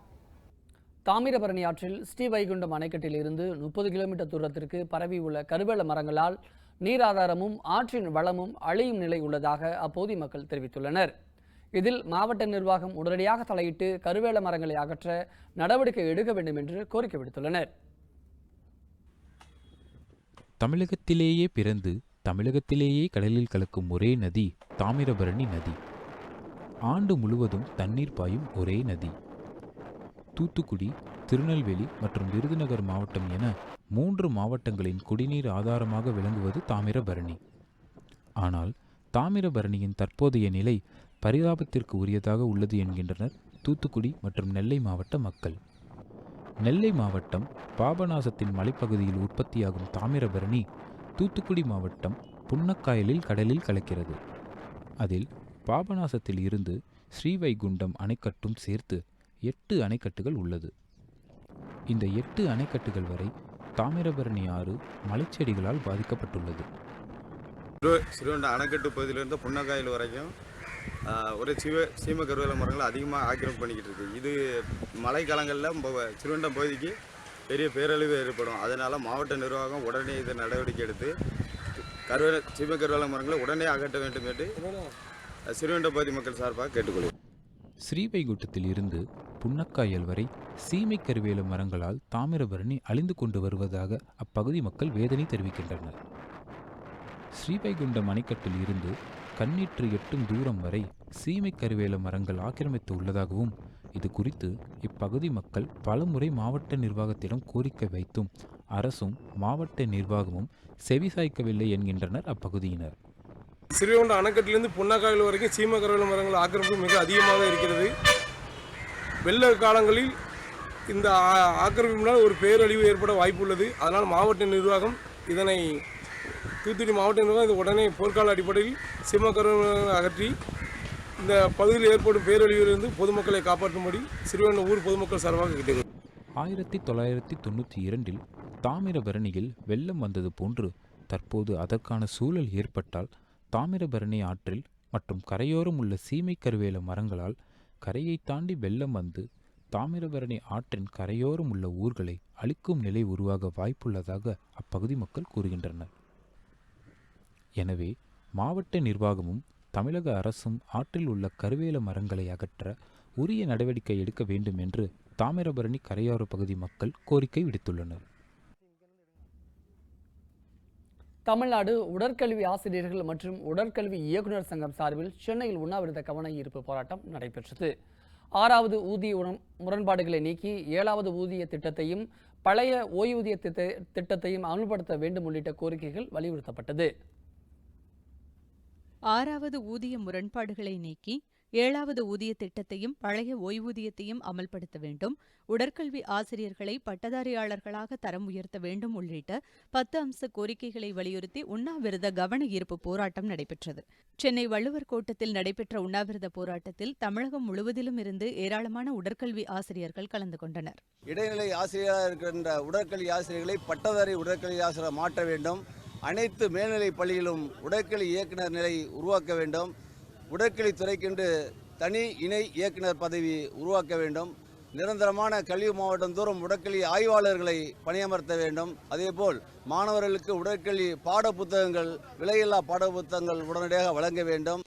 [SPEAKER 1] தாமிரபரணி ஆற்றில் ஸ்ரீவைகுண்டம் அணைக்கட்டில் இருந்து 30 கிலோமீட்டர் தூரத்திற்கு பரவி உள்ள கருவேல மரங்களால் நீராதாரமும் ஆற்றின் வளமும் அழியும் நிலை உள்ளதாக அப்பகுதி மக்கள் தெரிவித்துள்ளனர். இதில் மாவட்ட நிர்வாகம் உடனடியாக தலையிட்டு கருவேல மரங்களை அகற்ற நடவடிக்கை எடுக்க வேண்டும் என்று கோரிக்கை விடுத்துள்ளனர்.
[SPEAKER 23] தமிழகத்திலேயே பிறந்து தமிழகத்திலேயே கடலில் கலக்கும் ஒரே நதி தாமிரபரணி நதி. ஆண்டு முழுவதும் தண்ணீர் பாயும் ஒரே நதி. தூத்துக்குடி, திருநெல்வேலி மற்றும் விருதுநகர் மாவட்டம் என 3 மாவட்டங்களின் குடிநீர் ஆதாரமாக விளங்குவது தாமிரபரணி. ஆனால் தாமிரபரணியின் தற்போதைய நிலை பரிதாபத்திற்கு உரியதாக உள்ளது என்கின்றனர் தூத்துக்குடி மற்றும் நெல்லை மாவட்ட மக்கள். நெல்லை மாவட்டம் பாபநாசத்தின் மலைப்பகுதியில் உற்பத்தியாகும் தாமிரபரணி தூத்துக்குடி மாவட்டம் புன்னக்காயலில் கடலில் கலக்கிறது. அதில் பாபநாசத்தில் இருந்து ஸ்ரீவைகுண்டம் அணைக்கட்டும் சேர்த்து 8 அணைக்கட்டுகள் உள்ளது. இந்த 8 அணைக்கட்டுகள் வரை தாமிரபரணி ஆறு மலைச்செடிகளால் பாதிக்கப்பட்டுள்ளது.
[SPEAKER 2] ஸ்ரீவைகுண்டம் அணைக்கட்டு பகுதியிலிருந்து புன்னக்காயல் வரைக்கும் ஒரு சீம கருவேல மரங்கள் அதிகமாக ஆக்கிரமிப்பு பண்ணிக்கிட்டு இருக்குது. இது மழைக்காலங்களில் ஸ்ரீவைகுண்டம் பகுதிக்கு பெரிய பேரழிவு ஏற்படும். அதனால் மாவட்ட நிர்வாகம் உடனே இதை நடவடிக்கை எடுத்து சீம கருவேல மரங்களை உடனே அகற்ற வேண்டும் என்று ஸ்ரீவைகுண்டம் பகுதி மக்கள் சார்பாக கேட்டுக்கொள்கிறேன்.
[SPEAKER 23] ஸ்ரீவைகுண்டத்தில் இருந்து புன்னக்காயல் வரை சீமை கருவேல மரங்களால் தாமிரபரணி அழிந்து கொண்டு வருவதாக அப்பகுதி மக்கள் வேதனை தெரிவிக்கின்றனர். ஸ்ரீவைகுண்டம் அணைக்கட்டில் இருந்து கண்ணீற்று எட்டும் தூரம் வரை சீமை கருவேல மரங்கள் ஆக்கிரமித்து உள்ளதாகவும் இது குறித்து இப்பகுதி மக்கள் பலமுறை மாவட்ட நிர்வாகத்திடம் கோரிக்கை வைத்தும் அரசும் மாவட்ட நிர்வாகமும் செவிசாய்க்கவில்லை என்கின்றனர் அப்பகுதியினர்.
[SPEAKER 4] ஸ்ரீவைகுண்டம் அணைக்கட்டிலிருந்து புன்னக்காயல் வரைக்கும் சீம கருவேல மரங்கள் ஆக்கிரமிப்பு மிக அதிகமாக இருக்கிறது. வெள்ள காலங்களில் இந்த ஆக்கிரமிப்பினால் ஒரு பேரழிவு ஏற்பட வாய்ப்பு உள்ளது. அதனால் மாவட்ட நிர்வாகம் இதனை தூத்துக்குடி மாவட்ட நிர்வாகம் இது உடனே போர்க்கால அடிப்படையில் சீம கருவேல அகற்றி இந்த பகுதியில் ஏற்படும் பேரழிவிலிருந்து பொதுமக்களை காப்பாற்றும்படி ஸ்ரீவைகுண்டம் ஊர் பொதுமக்கள் சார்பாக கேட்டுக்கொள்கிறேன்.
[SPEAKER 23] 1992 தாமிரபரணியில் வெள்ளம் வந்தது போன்று தற்போது அதற்கான சூழல் ஏற்பட்டால் தாமிரபரணி ஆற்றில் மற்றும் கரையோரம் உள்ள சீமை கருவேல மரங்களால் கரையை தாண்டி வெள்ளம் வந்து தாமிரபரணி ஆற்றின் கரையோரம் உள்ள ஊர்களை அழிக்கும் நிலை உருவாக வாய்ப்புள்ளதாக அப்பகுதி மக்கள் கூறுகின்றனர். எனவே மாவட்ட நிர்வாகமும் தமிழக அரசும் ஆற்றில் உள்ள கருவேல மரங்களை அகற்ற உரிய நடவடிக்கை எடுக்க வேண்டும் என்று தாமிரபரணி கரையோர பகுதி மக்கள் கோரிக்கை விடுத்துள்ளனர்.
[SPEAKER 1] தமிழ்நாடு உடற்கல்வி ஆசிரியர்கள் மற்றும் உடற்கல்வி இயக்குநர் சங்கம் சார்பில் சென்னையில் உண்ணாவிரத கவன ஈர்ப்பு போராட்டம் நடைபெற்றது. 6வது ஊதிய முரண்பாடுகளை நீக்கி 7வது ஊதிய திட்டத்தையும் பழைய ஓய்வூதிய திட்டத்தையும் அமல்படுத்த வேண்டும் உள்ளிட்ட கோரிக்கைகள் வலியுறுத்தப்பட்டது.
[SPEAKER 7] 6வது ஊதிய முரண்பாடுகளை நீக்கி 7வது ஊதிய திட்டத்தையும் பழைய ஓய்வூதியத்தையும் அமல்படுத்த வேண்டும், உடற்கல்வி ஆசிரியர்களை பட்டதாரியாளர்களாக தரம் உயர்த்த வேண்டும் உள்ளிட்ட 10 அம்ச கோரிக்கைகளை வலியுறுத்தி உண்ணாவிரத கவன ஈர்ப்பு போராட்டம் நடைபெற்றது. சென்னை வள்ளுவர் கோட்டத்தில் நடைபெற்ற உண்ணாவிரத போராட்டத்தில் தமிழகம் முழுவதிலும் இருந்து ஏராளமான உடற்கல்வி ஆசிரியர்கள் கலந்து கொண்டனர்.
[SPEAKER 5] இடைநிலை ஆசிரியராக இருக்கின்ற உடற்கல்வி ஆசிரியர்களை பட்டதாரி உடற்கல்வி ஆசிரியர் மாற்ற வேண்டும். அனைத்து மேல்நிலை பள்ளியிலும் உடற்கல்வி இயக்குனர் நிலை உருவாக்க வேண்டும். உடற்கல்வி துறைக்கென்று தனி இணை இயக்குனர் பதவி உருவாக்க வேண்டும். நிரந்தரமான கல்வி மாவட்டம் தோறும் உடற்கல்வி ஆய்வாளர்களை பணியமர்த்த வேண்டும். அதேபோல் மாணவர்களுக்கு உடற்கல்வி பாட புத்தகங்கள் விலையில்லா பாட புத்தகங்கள் உடனடியாக வழங்க வேண்டும்.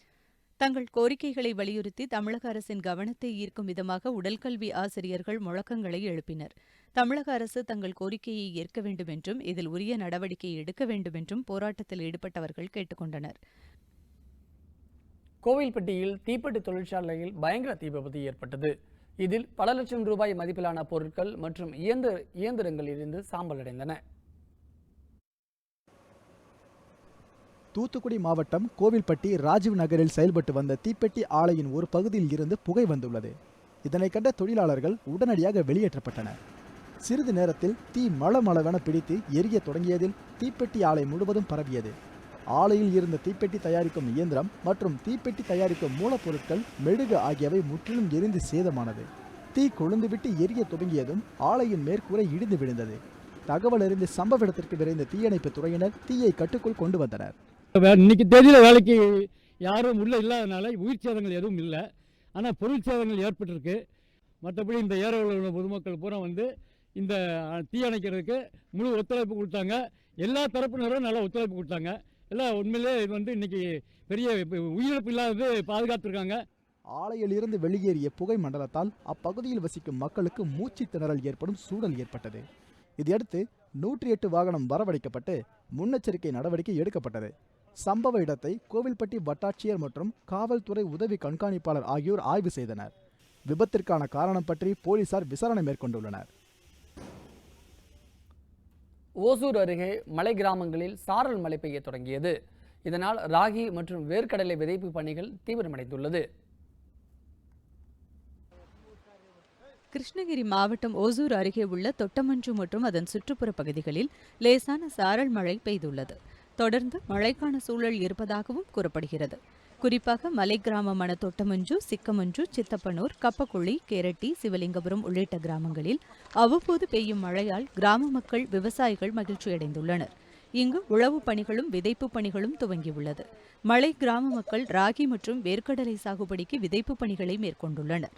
[SPEAKER 7] தங்கள் கோரிக்கைகளை வலியுறுத்தி தமிழக அரசின் கவனத்தை ஈர்க்கும் விதமாக உடற்கல்வி ஆசிரியர்கள் முழக்கங்களை எழுப்பினர். தமிழக அரசு தங்கள் கோரிக்கையை ஏற்க வேண்டும் என்றும் இதில் உரிய நடவடிக்கை எடுக்க வேண்டும் என்றும் போராட்டத்தில் ஈடுபட்டவர்கள் கேட்டுக்கொண்டனர்.
[SPEAKER 1] கோவில்பட்டியில் தீப்பெட்டி தொழிற்சாலையில் பயங்கர தீ விபத்து ஏற்பட்டது. இதில் பல லட்சம் ரூபாய் மதிப்பிலான பொருட்கள் மற்றும் இயந்திரங்கள் இருந்து சாம்பல் அடைந்தன.
[SPEAKER 24] தூத்துக்குடி மாவட்டம் கோவில்பட்டி ராஜீவ் நகரில் செயல்பட்டு வந்த தீப்பெட்டி ஆலையின் ஒரு பகுதியில் இருந்து புகை வந்துள்ளது. இதனை கண்ட தொழிலாளர்கள் உடனடியாக வெளியேற்றப்பட்டனர். சிறிது நேரத்தில் தீ மளமளவென பிடித்து எரிய தொடங்கியதில் தீப்பெட்டி ஆலை முழுவதும் பரவியது. ஆலையில் இருந்த தீப்பெட்டி தயாரிக்கும் இயந்திரம் மற்றும் தீப்பெட்டி தயாரிக்கும் மூலப்பொருட்கள், மெழுகு ஆகியவை முற்றிலும் எரிந்து சேதமானது. தீ கொழுந்துவிட்டு எரிய துவங்கியதும் ஆலையின் மேற்கூரை இடிந்து விழுந்தது. தகவல் அறிந்து சம்பவ இடத்திற்கு விரைந்த தீயணைப்பு துறையினர் தீயை கட்டுக்குள் கொண்டு வந்தனர்.
[SPEAKER 25] இன்னைக்கு தேதியில் வேலைக்கு யாரும் உள்ள இல்லாதனால உயிர் சேதங்கள் எதுவும் இல்லை. ஆனால் பொருள் சேதங்கள் ஏற்பட்டிருக்கு. மற்றபடி இந்த ஏரியாவில் உள்ள பொதுமக்கள் பூரா இந்த தீ அணைக்கிறதுக்கு முழு ஒத்துழைப்பு கொடுத்தாங்க. எல்லா தரப்பினரும் நல்லா ஒத்துழைப்பு கொடுத்தாங்க. எல்லாம் உண்மையிலே இது இன்னைக்கு பெரிய உயிரிழப்பு இல்லாதது பாதுகாத்திருக்காங்க.
[SPEAKER 24] ஆலையில் இருந்து வெளியேறிய புகை மண்டலத்தால் அப்பகுதியில் வசிக்கும் மக்களுக்கு மூச்சு திணறல் ஏற்படும் சூழல் ஏற்பட்டது. இதையடுத்து 108 வாகனம் வரவழைக்கப்பட்டு முன்னெச்சரிக்கை நடவடிக்கை எடுக்கப்பட்டது. சம்பவ இடத்தை கோவில்பட்டி வட்டாட்சியர் மற்றும் காவல்துறை உதவி கண்காணிப்பாளர் ஆகியோர் ஆய்வு செய்தனர். விபத்திற்கான காரணம் பற்றி போலீசார் விசாரணை மேற்கொண்டுள்ளனர்.
[SPEAKER 1] ஓசூர் அருகே மலை கிராமங்களில் சாரல் மழை பெய்ய தொடங்கியது. இதனால் ராகி மற்றும் வேர்க்கடலை விதைப்பு பணிகள் தீவிரமடைந்துள்ளது.
[SPEAKER 7] கிருஷ்ணகிரி மாவட்டம் ஓசூர் அருகே உள்ள தொட்டமஞ்சு மற்றும் அதன் சுற்றுப்புற பகுதிகளில் லேசான சாரல் மழை பெய்துள்ளது. தொடர்ந்து மழைக்கான சூழல் இருப்பதாகவும் கூறப்படுகிறது. குறிப்பாக மலை கிராமமான தொட்டமஞ்சு, சிக்கமஞ்சு, சித்தப்பனூர், கப்பக்குழி, கேரட்டி, சிவலிங்கபுரம் உள்ளிட்ட கிராமங்களில் அவ்வப்போது பெய்யும் மழையால் கிராம மக்கள், விவசாயிகள் மகிழ்ச்சியடைந்துள்ளனர். இங்கு உழவு பணிகளும் விதைப்பு பணிகளும் துவங்கியுள்ளது. மலை கிராம மக்கள் ராகி மற்றும் வேர்க்கடலை சாகுபடிக்கு விதைப்பு பணிகளை மேற்கொண்டுள்ளனர்.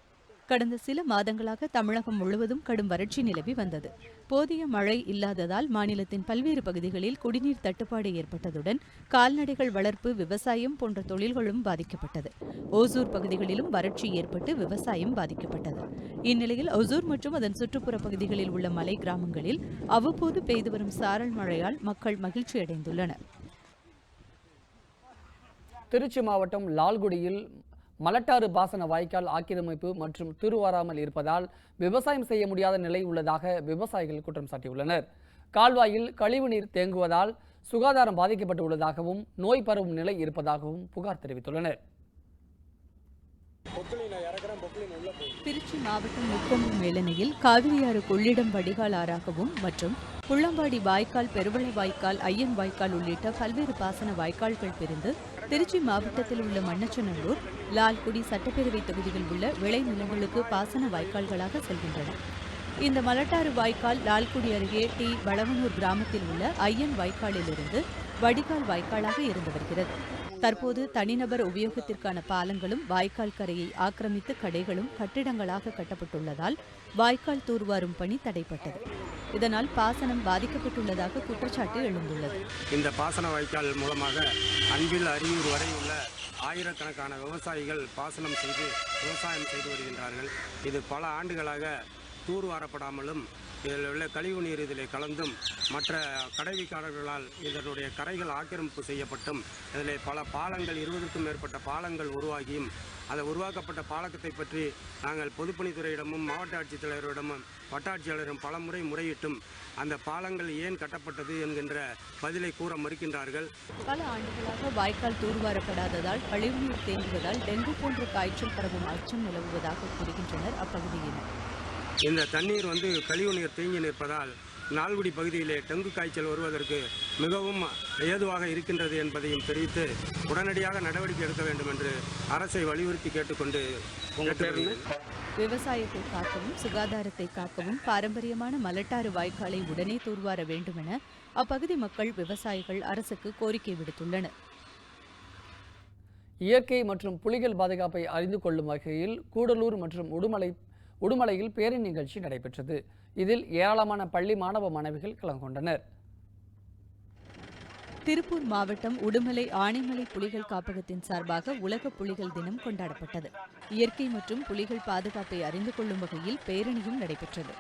[SPEAKER 7] கடந்த சில மாதங்களாக தமிழகம் முழுவதும் கடும் வறட்சி நிலவி வந்தது. போதிய மழை இல்லாததால் மாநிலத்தின் பல்வேறு பகுதிகளில் குடிநீர் தட்டுப்பாடு ஏற்பட்டதுடன் கால்நடைகள் வளர்ப்பு, விவசாயம் போன்ற தொழில்களும் பாதிக்கப்பட்டது. ஓசூர் பகுதிகளிலும் வறட்சி ஏற்பட்டு விவசாயம் பாதிக்கப்பட்டது. இந்நிலையில் ஓசூர் மற்றும் அதன் சுற்றுப்புற பகுதிகளில் உள்ள மலை கிராமங்களில் அவ்வப்போது பெய்து வரும் சாரல் மழையால் மக்கள் மகிழ்ச்சியடைந்துள்ளனர்.
[SPEAKER 1] திருச்சி மாவட்டம் லால்குடியில் மலட்டாறு பாசன வாய்க்கால் ஆக்கிரமிப்பு மற்றும் தூர்வாராமல் இருப்பதால் விவசாயம் செய்ய முடியாத நிலை உள்ளதாக விவசாயிகள் குற்றம் சாட்டியுள்ளனர். கால்வாயில் கழிவுநீர் தேங்குவதால் சுகாதாரம் பாதிக்கப்பட்டு உள்ளதாகவும் நோய் பரவும் நிலை இருப்பதாகவும் புகார் தெரிவித்துள்ளனர்.
[SPEAKER 7] திருச்சி மாவட்டம் முக்கொம்பு மேலணையில் காவிரியாறு கொள்ளிடம் வடிகால் ஆறாகவும் மற்றும் புள்ளம்பாடி வாய்க்கால், பெருவள வாய்க்கால், ஐயன் வாய்க்கால் உள்ளிட்ட பல்வேறு பாசன வாய்க்கால்கள் பிரிந்து திருச்சி மாவட்டத்தில் உள்ள மண்ணச்சநல்லூர், லால்குடி சட்டப்பேரவை தொகுதியில் உள்ள விளைநிலங்களுக்கு பாசன வாய்க்கால்களாக செல்கின்றன. இந்த மலட்டாறு வாய்க்கால் லால்குடி அருகே டி வளவனூர் கிராமத்தில் உள்ள ஐயன் வாய்க்காலிலிருந்து வடிகால் வாய்க்காலாக இருந்து வருகிறது. தற்போது தனிநபர் உபயோகத்திற்கான பாலங்களும் வாய்க்கால் கரையை ஆக்கிரமித்து கடைகளும் கட்டிடங்களாக கட்டப்பட்டுள்ளதால் வாய்க்கால் தூர்வாரும் பணி தடைப்பட்டது. இதனால் பாசனம் பாதிக்கப்பட்டுள்ளதாக குற்றச்சாட்டு எழுந்துள்ளது.
[SPEAKER 3] இந்த பாசன வாய்க்கால் மூலமாக அன்பில், அரியூர் வரை உள்ள ஆயிரக்கணக்கான விவசாயிகள் பாசனம் செய்து விவசாயம் செய்து வருகின்றார்கள். இது பல ஆண்டுகளாக தூர்வாரப்படாமலும் இதில் உள்ள கழிவு நீர் இதில் கலந்தும் மற்ற கடைவிக்காரர்களால் இதனுடைய கரைகள் ஆக்கிரமிப்பு செய்யப்பட்டும் இதில் பல பாலங்கள் 20க்கும் மேற்பட்ட பாலங்கள் உருவாகியும் அந்த உருவாக்கப்பட்ட பாலத்தை பற்றி நாங்கள் பொதுப்பணித்துறையிடமும் மாவட்ட ஆட்சித்தலைவரிடமும் வட்டாட்சியாளரும் பல முறை முறையிட்டும் அந்த பாலங்கள் ஏன் கட்டப்பட்டது என்கின்ற பதிலை கூற மறுக்கின்றார்கள்.
[SPEAKER 7] பல ஆண்டுகளாக வாய்க்கால் தூர்வாரப்படாததால் கழிவுநீர் தேங்குவதால் டெங்கு போன்ற காய்ச்சல் பரவும் அச்சம் நிலவுவதாக கூறுகின்றனர் அப்பகுதியினர்.
[SPEAKER 3] இந்த தண்ணீர் கழிவு நீர் தேங்கி நிற்பதால் நால்குடி பகுதியிலே டெங்கு காய்ச்சல் வருவதற்கு மிகவும் ஏதுவாக இருக்கின்றது என்பதையும் தெரிவித்து உடனடியாக நடவடிக்கை எடுக்க வேண்டும் என்று அரசை வலியுறுத்தி கேட்டுக்கொண்டு
[SPEAKER 7] விவசாயத்தை காக்கவும் சுகாதாரத்தை காக்கவும் பாரம்பரியமான மலட்டாறு வாய்க்காலை உடனே தூர்வார வேண்டும் என அப்பகுதி மக்கள், விவசாயிகள் அரசுக்கு கோரிக்கை விடுத்துள்ளனர்.
[SPEAKER 1] இயற்கை மற்றும் புலிகள் பாதுகாப்பை அறிந்து கொள்ளும் வகையில் கூடலூர் மற்றும் உடுமலையில் பேரணி நிகழ்ச்சி நடைபெற்றது. இதில் ஏராளமான பள்ளி மாணவ மாணவிகள் கலந்து கொண்டனர்.
[SPEAKER 7] திருப்பூர் மாவட்டம் உடுமலை ஆனைமலை புலிகள் காப்பகத்தின் சார்பாக உலக புலிகள் தினம் கொண்டாடப்பட்டது. இயற்கை மற்றும் புலிகள் பாதுகாப்பை அறிந்து கொள்ளும் வகையில் பேரணியும் நடைபெற்றது.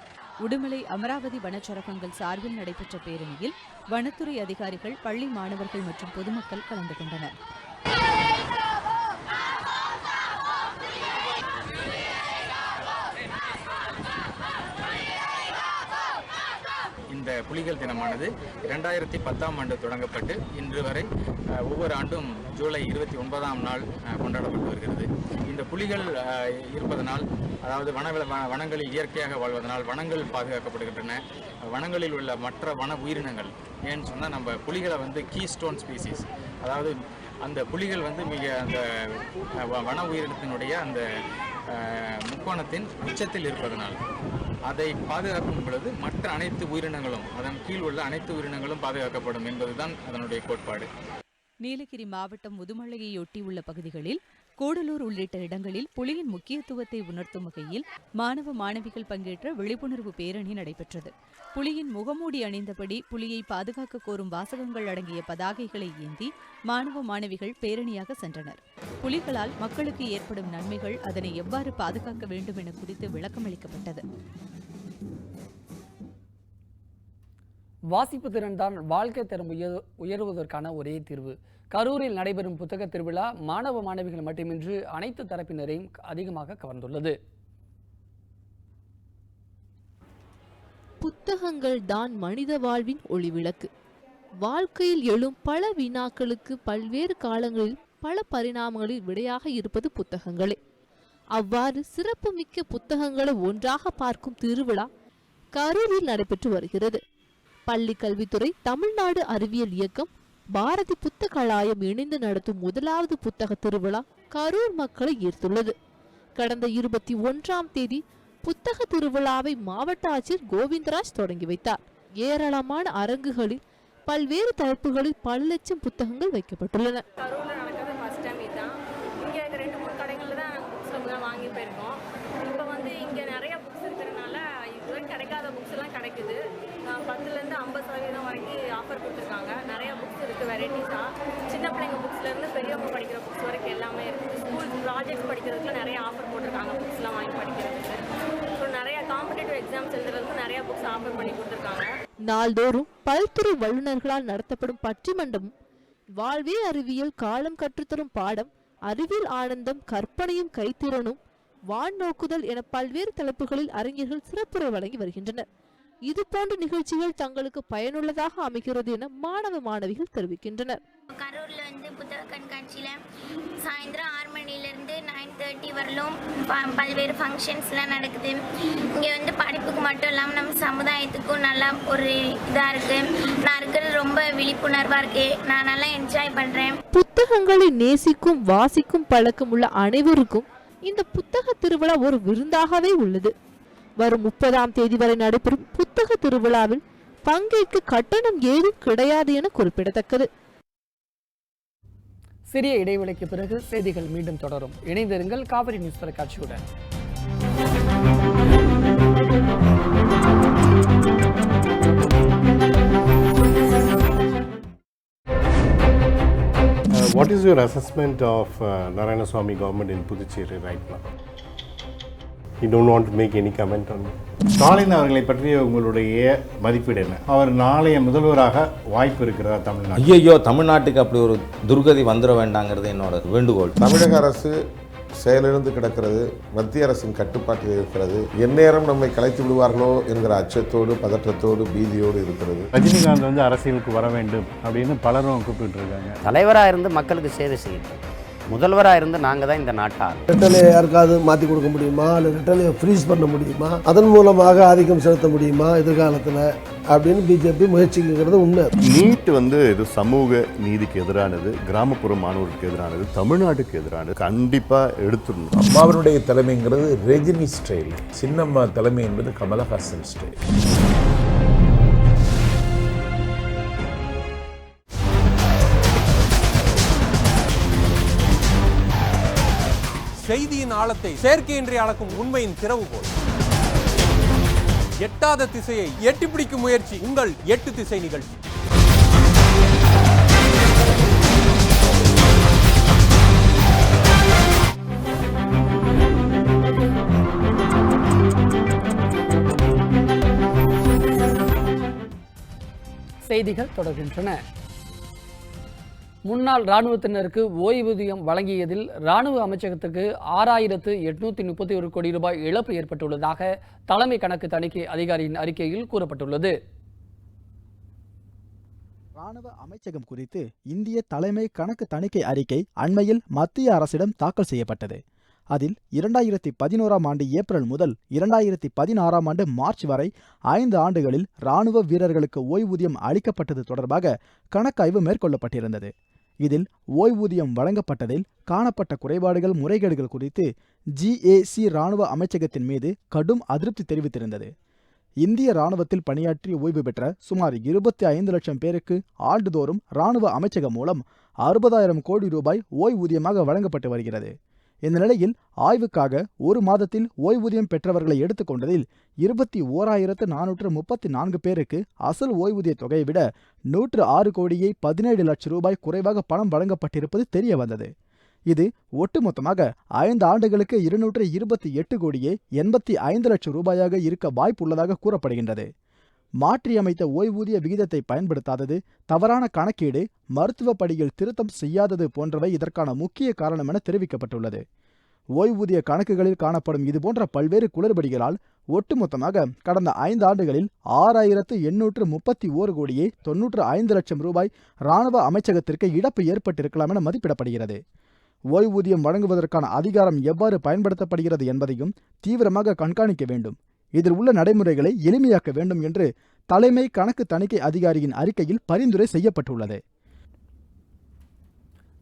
[SPEAKER 7] உடுமலை அமராவதி வனச்சரகங்கள் சார்பில் நடைபெற்ற பேரணியில் வனத்துறை அதிகாரிகள், பள்ளி மாணவர்கள் மற்றும் பொதுமக்கள் கலந்து கொண்டனர்.
[SPEAKER 6] இந்த புலிகள் தினமானது 2010ஆம் ஆண்டு தொடங்கப்பட்டு இன்று வரை ஒவ்வொரு ஆண்டும் ஜூலை 29ஆம் நாள் கொண்டாடப்பட்டு வருகிறது. இந்த புலிகள் இருப்பதனால், அதாவது வனங்களில் இயற்கையாக வாழ்வதனால் வனங்கள் பாதுகாக்கப்படுகின்றன. வனங்களில் உள்ள மற்ற வன உயிரினங்கள், ஏன்னு சொன்னால் நம்ம புலிகளை கீஸ்டோன் ஸ்பீசிஸ், அதாவது அந்த புலிகள் மிக அந்த வன உயிரினத்தினுடைய அந்த முக்கோணத்தின் உச்சத்தில் இருப்பதனால் அதை பாதுகாக்கும் பொழுது மற்ற அனைத்து உயிரினங்களும், அதன் கீழ் உள்ள அனைத்து உயிரினங்களும் பாதுகாக்கப்படும் என்பதுதான் அதனுடைய கோட்பாடு.
[SPEAKER 7] நீலகிரி மாவட்டம் முதுமலையையொட்டி உள்ள பகுதிகளில், கூடலூர் உள்ளிட்ட இடங்களில் புலியின் முக்கியத்துவத்தை உணர்த்தும் வகையில் மாணவ மாணவிகள் பங்கேற்ற விழிப்புணர்வு பேரணி நடைபெற்றது. புலியின் முகமூடி அணிந்தபடி புலியை பாதுகாக்க கோரும் வாசகங்கள் அடங்கிய பதாகைகளை ஏந்தி மாணவ மாணவிகள் பேரணியாக சென்றனர். புலிகளால் மக்களுக்கு ஏற்படும் நன்மைகள், அதனை எவ்வாறு பாதுகாக்க வேண்டும் என குறித்து விளக்கமளிக்கப்பட்டது.
[SPEAKER 1] வாசிப்பு திறன்தான் வாழ்க்கை தரம் உயர்வதற்கான ஒரே தீர்வு. கரூரில் நடைபெறும் புத்தக திருவிழா மாணவ மாணவிகள் மட்டுமின்றி அனைத்து தரப்பினரையும் அதிகமாக கவர்ந்துள்ளது.
[SPEAKER 8] புத்தகங்கள் தான் மனித வாழ்வின் ஒளிவிளக்கு. வாழ்க்கையில் எழும் பல வினாக்களுக்கு பல்வேறு காலங்களில் பல பரிணாமங்களில் விடையாக இருப்பது புத்தகங்களே. அவ்வாறு சிறப்புமிக்க புத்தகங்களை ஒன்றாக பார்க்கும் திருவிழா கரூரில் நடைபெற்று வருகிறது. பள்ளி கல்வித்துறை, தமிழ்நாடு அறிவியல் இயக்கம், பாரதி புத்தகலாயம் இணைந்து நடத்தும் முதலாவது புத்தக திருவிழா கரூர் மக்களை ஈர்த்துள்ளது. கடந்த 21ஆம் தேதி புத்தக திருவிழாவை மாவட்ட ஆட்சியர் கோவிந்தராஜ் தொடங்கி வைத்தார். ஏராளமான அரங்குகளில் பல்வேறு தலைப்புகளில் பல லட்சம் புத்தகங்கள் வைக்கப்பட்டுள்ளன.
[SPEAKER 9] கரூரில் நடக்கிறது ஃபர்ஸ்ட் டைம் இதுதான். இங்கே 2-3 கடைகளில் தான் நாங்கள் புக்ஸ் வாங்கி போயிருக்கோம். இப்போ வந்து இங்கே நிறைய புக்ஸ் இருக்கிறதுனால இதுவரை கிடைக்காத புக்ஸ் எல்லாம் கிடைக்குது. 10% 50% வரைக்கும் ஆஃபர் கொடுத்துருக்காங்க. நிறைய புக்ஸ் இருக்குது வெரைட்டிஸாக. சின்ன பிள்ளைங்க புக்ஸ்லேருந்து பெரியவங்க படிக்கிற புக்ஸ் வரைக்கும் எல்லாமே இருக்குது. ஸ்கூல் ப்ராஜெக்ட்ஸ் படிக்கிறதுக்குலாம் நிறைய ஆஃபர் போட்டிருக்காங்க புக்ஸ்லாம் வாங்கி படிக்கிறதுக்கு. அப்புறம் நிறைய காம்படிட்டிவ் எக்ஸாம்ஸ் எழுதுறதுக்கு நிறைய புக்ஸ் ஆஃபர் பண்ணி கொடுத்துருக்காங்க.
[SPEAKER 8] நாள்தோறும் பல்துறை வல்லுநர்களால் நடத்தப்படும் பட்டிமண்டமும், வாழ்வே அறிவியல், காலம் கற்றுத்தரும் பாடம், அறிவியல் ஆனந்தம், கற்பனையும் கைத்திறனும், வான்-நோக்குதல் என பல்வேறு தலைப்புகளில் அறிஞர்கள் சிறப்புரை வழங்கி வருகின்றனர். இதுபோன்ற நிகழ்ச்சிகள் தங்களுக்கு பயனுள்ளதாக அமைகிறது என மாணவ மாணவிகள் தெரிவிக்கின்றனர்.
[SPEAKER 12] கரூரில் வந்து புத்தக கண்காட்சியில் சாயந்தரம் 6 மணிலேருந்து 9:30 வரலும் பல்வேறு ஃபங்க்ஷன்ஸ்லாம் நடக்குது. இங்கே வந்து படிப்புக்கு மட்டும் இல்லாமல் நம்ம சமுதாயத்துக்கும் நல்லா ஒரு இதாக இருக்குது. நான் இருக்கிறது ரொம்ப விழிப்புணர்வாக இருக்குது. நான் நல்லா என்ஜாய் பண்ணுறேன்.
[SPEAKER 8] புத்தகங்களை நேசிக்கும், வாசிக்கும் பழக்கம் உள்ள அனைவருக்கும் இந்த புத்தக திருவிழா ஒரு விருந்தாகவே உள்ளது. வரும் 30ஆம் தேதி வரை நடைபெறும் புத்தக திருவிழாவில் பங்கேற்க கட்டணம் ஏதும் கிடையாது என குறிப்பிடத்தக்கது.
[SPEAKER 1] சிறிய இடைவெளிக்கு பிறகு செய்திகள் மீண்டும் தொடரும். இணைந்திருங்கள் காவிரி நியூஸ் தொலைக்காட்சியுடன்.
[SPEAKER 13] What is your assessment of Narayanaswamy government in Puducherry right now? You don't want to make any comment on it?
[SPEAKER 14] Stalin அவர்களை பற்றிய உங்களுடைய மதிப்பீடு என்ன? அவர் நாளைய முதல்வராக வாய்ப்பு இருக்கிறதா தமிழ்நாடு?
[SPEAKER 15] ஐயோ, தமிழ்நாட்டுக்கு அப்படி ஒரு துர்கதி வந்துட வேண்டாங்கிறது என்னோட வேண்டுகோள்.
[SPEAKER 18] தமிழக அரசு செயலிழந்து கிடக்கிறது, மத்திய அரசின் கட்டுப்பாட்டில் இருக்கிறது. எந்நேரம் நம்மை கலைத்து விடுவார்களோ என்கிற அச்சத்தோடு, பதற்றத்தோடு, பீதியோடு இருக்கிறது.
[SPEAKER 14] ரஜினிகாந்த் வந்து அரசியலுக்கு வர வேண்டும் அப்படின்னு பலரும் கூப்பிட்டு இருக்காங்க.
[SPEAKER 17] தலைவராக இருந்து மக்களுக்கு சேவை செய்யட்டும். முதல்வராக இருந்து நாங்கள் தான் இந்த நாட்டார்.
[SPEAKER 26] ரெட்டலையை யாருக்காவது மாற்றி கொடுக்க முடியுமா, இல்லை ரெட்டலையை ஃப்ரீஸ் பண்ண முடியுமா, அதன் மூலமாக ஆதிக்கம் செலுத்த முடியுமா எதிர்காலத்தில் அப்படின்னு பிஜேபி முயற்சிக்கிறது உண்மை.
[SPEAKER 11] நீட் வந்து இது சமூக நீதிக்கு எதிரானது, கிராமப்புற மாணவர்களுக்கு எதிரானது, தமிழ்நாட்டுக்கு எதிரானது. கண்டிப்பாக எடுத்துடணும்.
[SPEAKER 27] அம்மாவனுடைய தலைமைங்கிறது ரஜினி ஸ்டைல், சின்னம்மா தலைமை என்பது கமலஹாசன் ஸ்டைல்.
[SPEAKER 10] செய்தியின் ஆழத்தை செயற்கையின்றி அளக்கும் உண்மையின் திறவுகோல். எட்டாத திசையை எட்டி பிடிக்கும் முயற்சி உங்கள் 8 திசை நிகழ்ச்சி.
[SPEAKER 1] செய்திகள் தொடர்கின்றன. முன்னாள் இராணுவத்தினருக்கு ஓய்வூதியம் வழங்கியதில் இராணுவ அமைச்சகத்துக்கு 6,831 கோடி ரூபாய் இழப்பு ஏற்பட்டுள்ளதாக தலைமை கணக்கு தணிக்கை அதிகாரியின் அறிக்கையில் கூறப்பட்டுள்ளது.
[SPEAKER 24] இராணுவ அமைச்சகம் குறித்து இந்திய தலைமை கணக்கு தணிக்கை அறிக்கை அண்மையில் மத்திய அரசிடம் தாக்கல் செய்யப்பட்டது. அதில் 2011ஆம் ஆண்டு ஏப்ரல் முதல் 2016ஆம் ஆண்டு மார்ச் வரை 5 ஆண்டுகளில் இராணுவ வீரர்களுக்கு ஓய்வூதியம் அளிக்கப்பட்டது தொடர்பாக கணக்காய்வு மேற்கொள்ளப்பட்டிருந்தது. இதில் ஓய்வூதியம் வழங்கப்பட்டதில் காணப்பட்ட குறைபாடுகள், முறைகேடுகள் குறித்து GAC இராணுவ அமைச்சகத்தின் மீது கடும் அதிருப்தி தெரிவித்திருந்தது. இந்திய இராணுவத்தில் பணியாற்றி ஓய்வு பெற்ற சுமார் 25 லட்சம் பேருக்கு ஆண்டுதோறும் இராணுவ அமைச்சகம் மூலம் 60,000 கோடி ரூபாய் ஓய்வூதியமாக வழங்கப்பட்டு வருகிறது. இந்த நிலையில் ஆய்வுக்காக ஒரு மாதத்தில் ஓய்வூதியம் பெற்றவர்களை எடுத்துக்கொண்டதில் 21,434 பேருக்கு அசல் ஓய்வூதிய தொகையை விட 106 கோடியே 17 லட்சம் ரூபாய் குறைவாக பணம் வழங்கப்பட்டிருப்பது தெரிய வந்தது. இது ஒட்டுமொத்தமாக 5 ஆண்டுகளுக்கு 228 கோடியே 85 லட்சம் ரூபாயாக இருக்க வாய்ப்புள்ளதாக கூறப்படுகின்றது. மாற்றியமைத்த ஓய்வூதிய விகிதத்தை பயன்படுத்தாதது, தவறான கணக்கீடு, மருத்துவ படியில் திருத்தம் செய்யாதது போன்றவை இதற்கான முக்கிய காரணம் என தெரிவிக்கப்பட்டுள்ளது. ஓய்வூதிய கணக்குகளில் காணப்படும் இதுபோன்ற பல்வேறு குளறுபடிகளால் ஒட்டுமொத்தமாக கடந்த 5 ஆண்டுகளில் 6,831 கோடியே 95 லட்சம் ரூபாய் இராணுவ அமைச்சகத்திற்கு இழப்பு ஏற்பட்டிருக்கலாம் என மதிப்பிடப்படுகிறது. ஓய்வூதியம் வழங்குவதற்கான அதிகாரம் எவ்வாறு பயன்படுத்தப்படுகிறது என்பதையும் தீவிரமாக கண்காணிக்க வேண்டும். இதில் உள்ள நடைமுறைகளை எளிமையாக்க வேண்டும் என்று தலைமை கணக்கு தணிக்கை அதிகாரியின் அறிக்கையில் பரிந்துரை செய்யப்பட்டுள்ளது.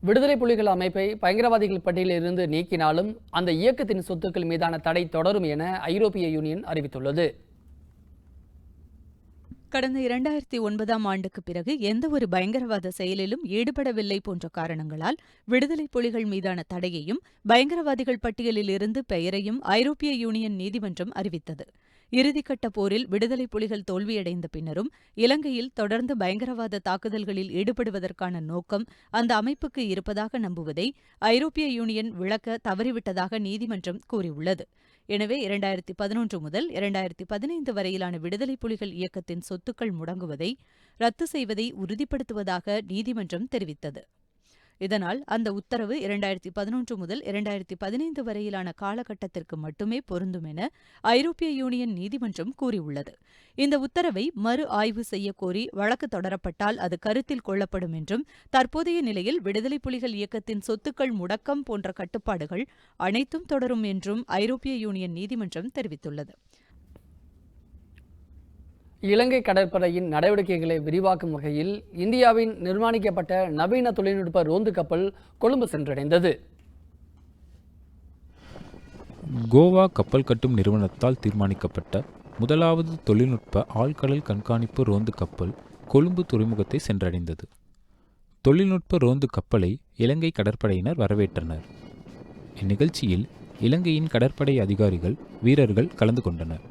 [SPEAKER 1] விடுதலை புலிகள் அமைப்பை பயங்கரவாதிகள் பட்டியலில் இருந்து நீக்கினாலும் அந்த இயக்கத்தின் சொத்துக்கள் மீதான தடை தொடரும் என ஐரோப்பிய யூனியன் அறிவித்துள்ளது.
[SPEAKER 7] கடந்த 2009ஆம் ஆண்டுக்கு பிறகு எந்தவொரு பயங்கரவாத செயலிலும் ஈடுபடவில்லை போன்ற காரணங்களால் விடுதலை புலிகள் மீதான தடையையும் பயங்கரவாதிகள் பட்டியலில் இருந்து பெயரையும் ஐரோப்பிய யூனியன் நீதிமன்றம் அறிவித்தது. இறுதிக்கட்ட போரில் விடுதலை புலிகள் தோல்வியடைந்த பின்னரும் இலங்கையில் தொடர்ந்து பயங்கரவாத தாக்குதல்களில் ஈடுபடுவதற்கான நோக்கம் அந்த அமைப்புக்கு இருப்பதாக நம்புவதை ஐரோப்பிய யூனியன் விளக்க தவறிவிட்டதாக நீதிமன்றம் கூறியுள்ளது. எனவே 2011 முதல் 2015 வரையிலான விடுதலை புலிகள் இயக்கத்தின் சொத்துக்கள் முடங்குவதை ரத்து செய்வதை உறுதிப்படுத்துவதாக நீதிமன்றம் தெரிவித்தது. இதனால் அந்த உத்தரவு 2011 முதல் 2015 வரையிலான காலகட்டத்திற்கு மட்டுமே பொருந்தும் என ஐரோப்பிய யூனியன் நீதிமன்றம் கூறியுள்ளது. இந்த உத்தரவை மறு ஆய்வு செய்யக்கோரி வழக்கு தொடரப்பட்டால் அது கருத்தில் கொள்ளப்படும் என்றும், தற்போதைய நிலையில் விடுதலை புலிகள் இயக்கத்தின் சொத்துக்கள் முடக்கம் போன்ற கட்டுப்பாடுகள் அனைத்தும் தொடரும் என்றும் ஐரோப்பிய யூனியன் நீதிமன்றம் தெரிவித்துள்ளது.
[SPEAKER 1] இலங்கை கடற்படையின் நடவடிக்கைகளை விரிவாக்கும் வகையில் இந்தியாவின் நிர்மாணிக்கப்பட்ட நவீன தொழில்நுட்ப ரோந்து கப்பல் கொழும்பு சென்றடைந்தது.
[SPEAKER 23] கோவா கப்பல் கட்டும் நிறுவனத்தால் தீர்மானிக்கப்பட்ட முதலாவது தொழில்நுட்ப ஆழ்கடல் கண்காணிப்பு ரோந்து கப்பல் கொழும்பு துறைமுகத்தை சென்றடைந்தது. தொழில்நுட்ப ரோந்து கப்பலை இலங்கை கடற்படையினர் வரவேற்றனர். இந்நிகழ்ச்சியில் இலங்கையின் கடற்படை அதிகாரிகள், வீரர்கள் கலந்து கொண்டனர்.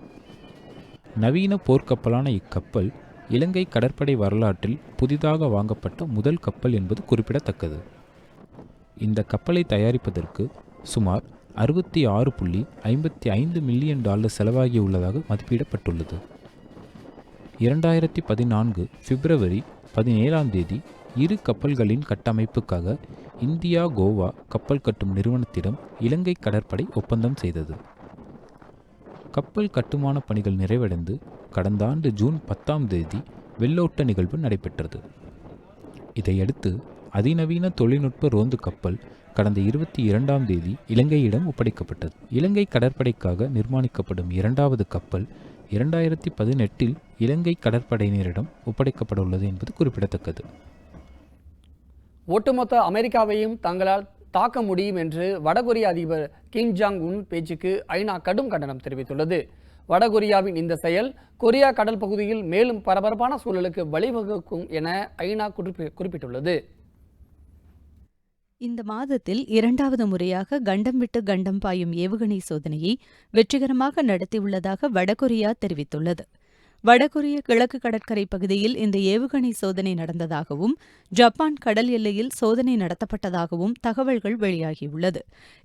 [SPEAKER 23] நவீன போர்க்கப்பலான இக்கப்பல் இலங்கை கடற்படை வரலாற்றில் புதிதாக வாங்கப்பட்ட முதல் கப்பல் என்பது குறிப்பிடத்தக்கது. இந்த கப்பலை தயாரிப்பதற்கு சுமார் $66.55 மில்லியன் செலவாகியுள்ளதாக மதிப்பிடப்பட்டுள்ளது. 2014 பிப்ரவரி 17 இரு கப்பல்களின் கட்டமைப்புக்காக இந்தியா கோவா கப்பல் கட்டும் நிறுவனத்திடம் இலங்கை கடற்படை ஒப்பந்தம் செய்தது. கப்பல் கட்டுமான பணிகள் நிறைவடைந்து கடந்த ஆண்டு ஜூன் 10 வெள்ளோட்ட நிகழ்வு நடைபெற்றது. இதையடுத்து அதிநவீன தொழில்நுட்ப ரோந்து கப்பல் கடந்த 22 இலங்கையிடம் ஒப்படைக்கப்பட்டது. இலங்கை கடற்படைக்காக நிர்மாணிக்கப்படும் இரண்டாவது கப்பல் 2018 இலங்கை கடற்படையினரிடம் ஒப்படைக்கப்பட உள்ளது என்பது குறிப்பிடத்தக்கது.
[SPEAKER 1] ஒட்டுமொத்த அமெரிக்காவையும் தங்களால் தாக்க முடியும் என்று வடகொரிய அதிபர் கிம் ஜாங் உன் பேச்சுக்கு ஐநா கடும் கண்டனம் தெரிவித்துள்ளது. வடகொரியாவின் இந்த செயல் கொரியா கடல் பகுதியில் மேலும் பரபரப்பான சூழலுக்கு வழிவகுக்கும் என ஐநா குறிப்பிட்டுள்ளது.
[SPEAKER 7] இந்த மாதத்தில் 2வது முறையாக கண்டம் விட்டு கண்டம் பாயும் ஏவுகணை சோதனையை வெற்றிகரமாக நடத்தியுள்ளதாக வடகொரியா தெரிவித்துள்ளது. வடகொரிய கிழக்கு கடற்கரை பகுதியில் இந்த ஏவுகணை சோதனை நடந்ததாகவும், ஜப்பான் கடல் எல்லையில் சோதனை நடத்தப்பட்டதாகவும் தகவல்கள் வெளியாகியுள்ளது.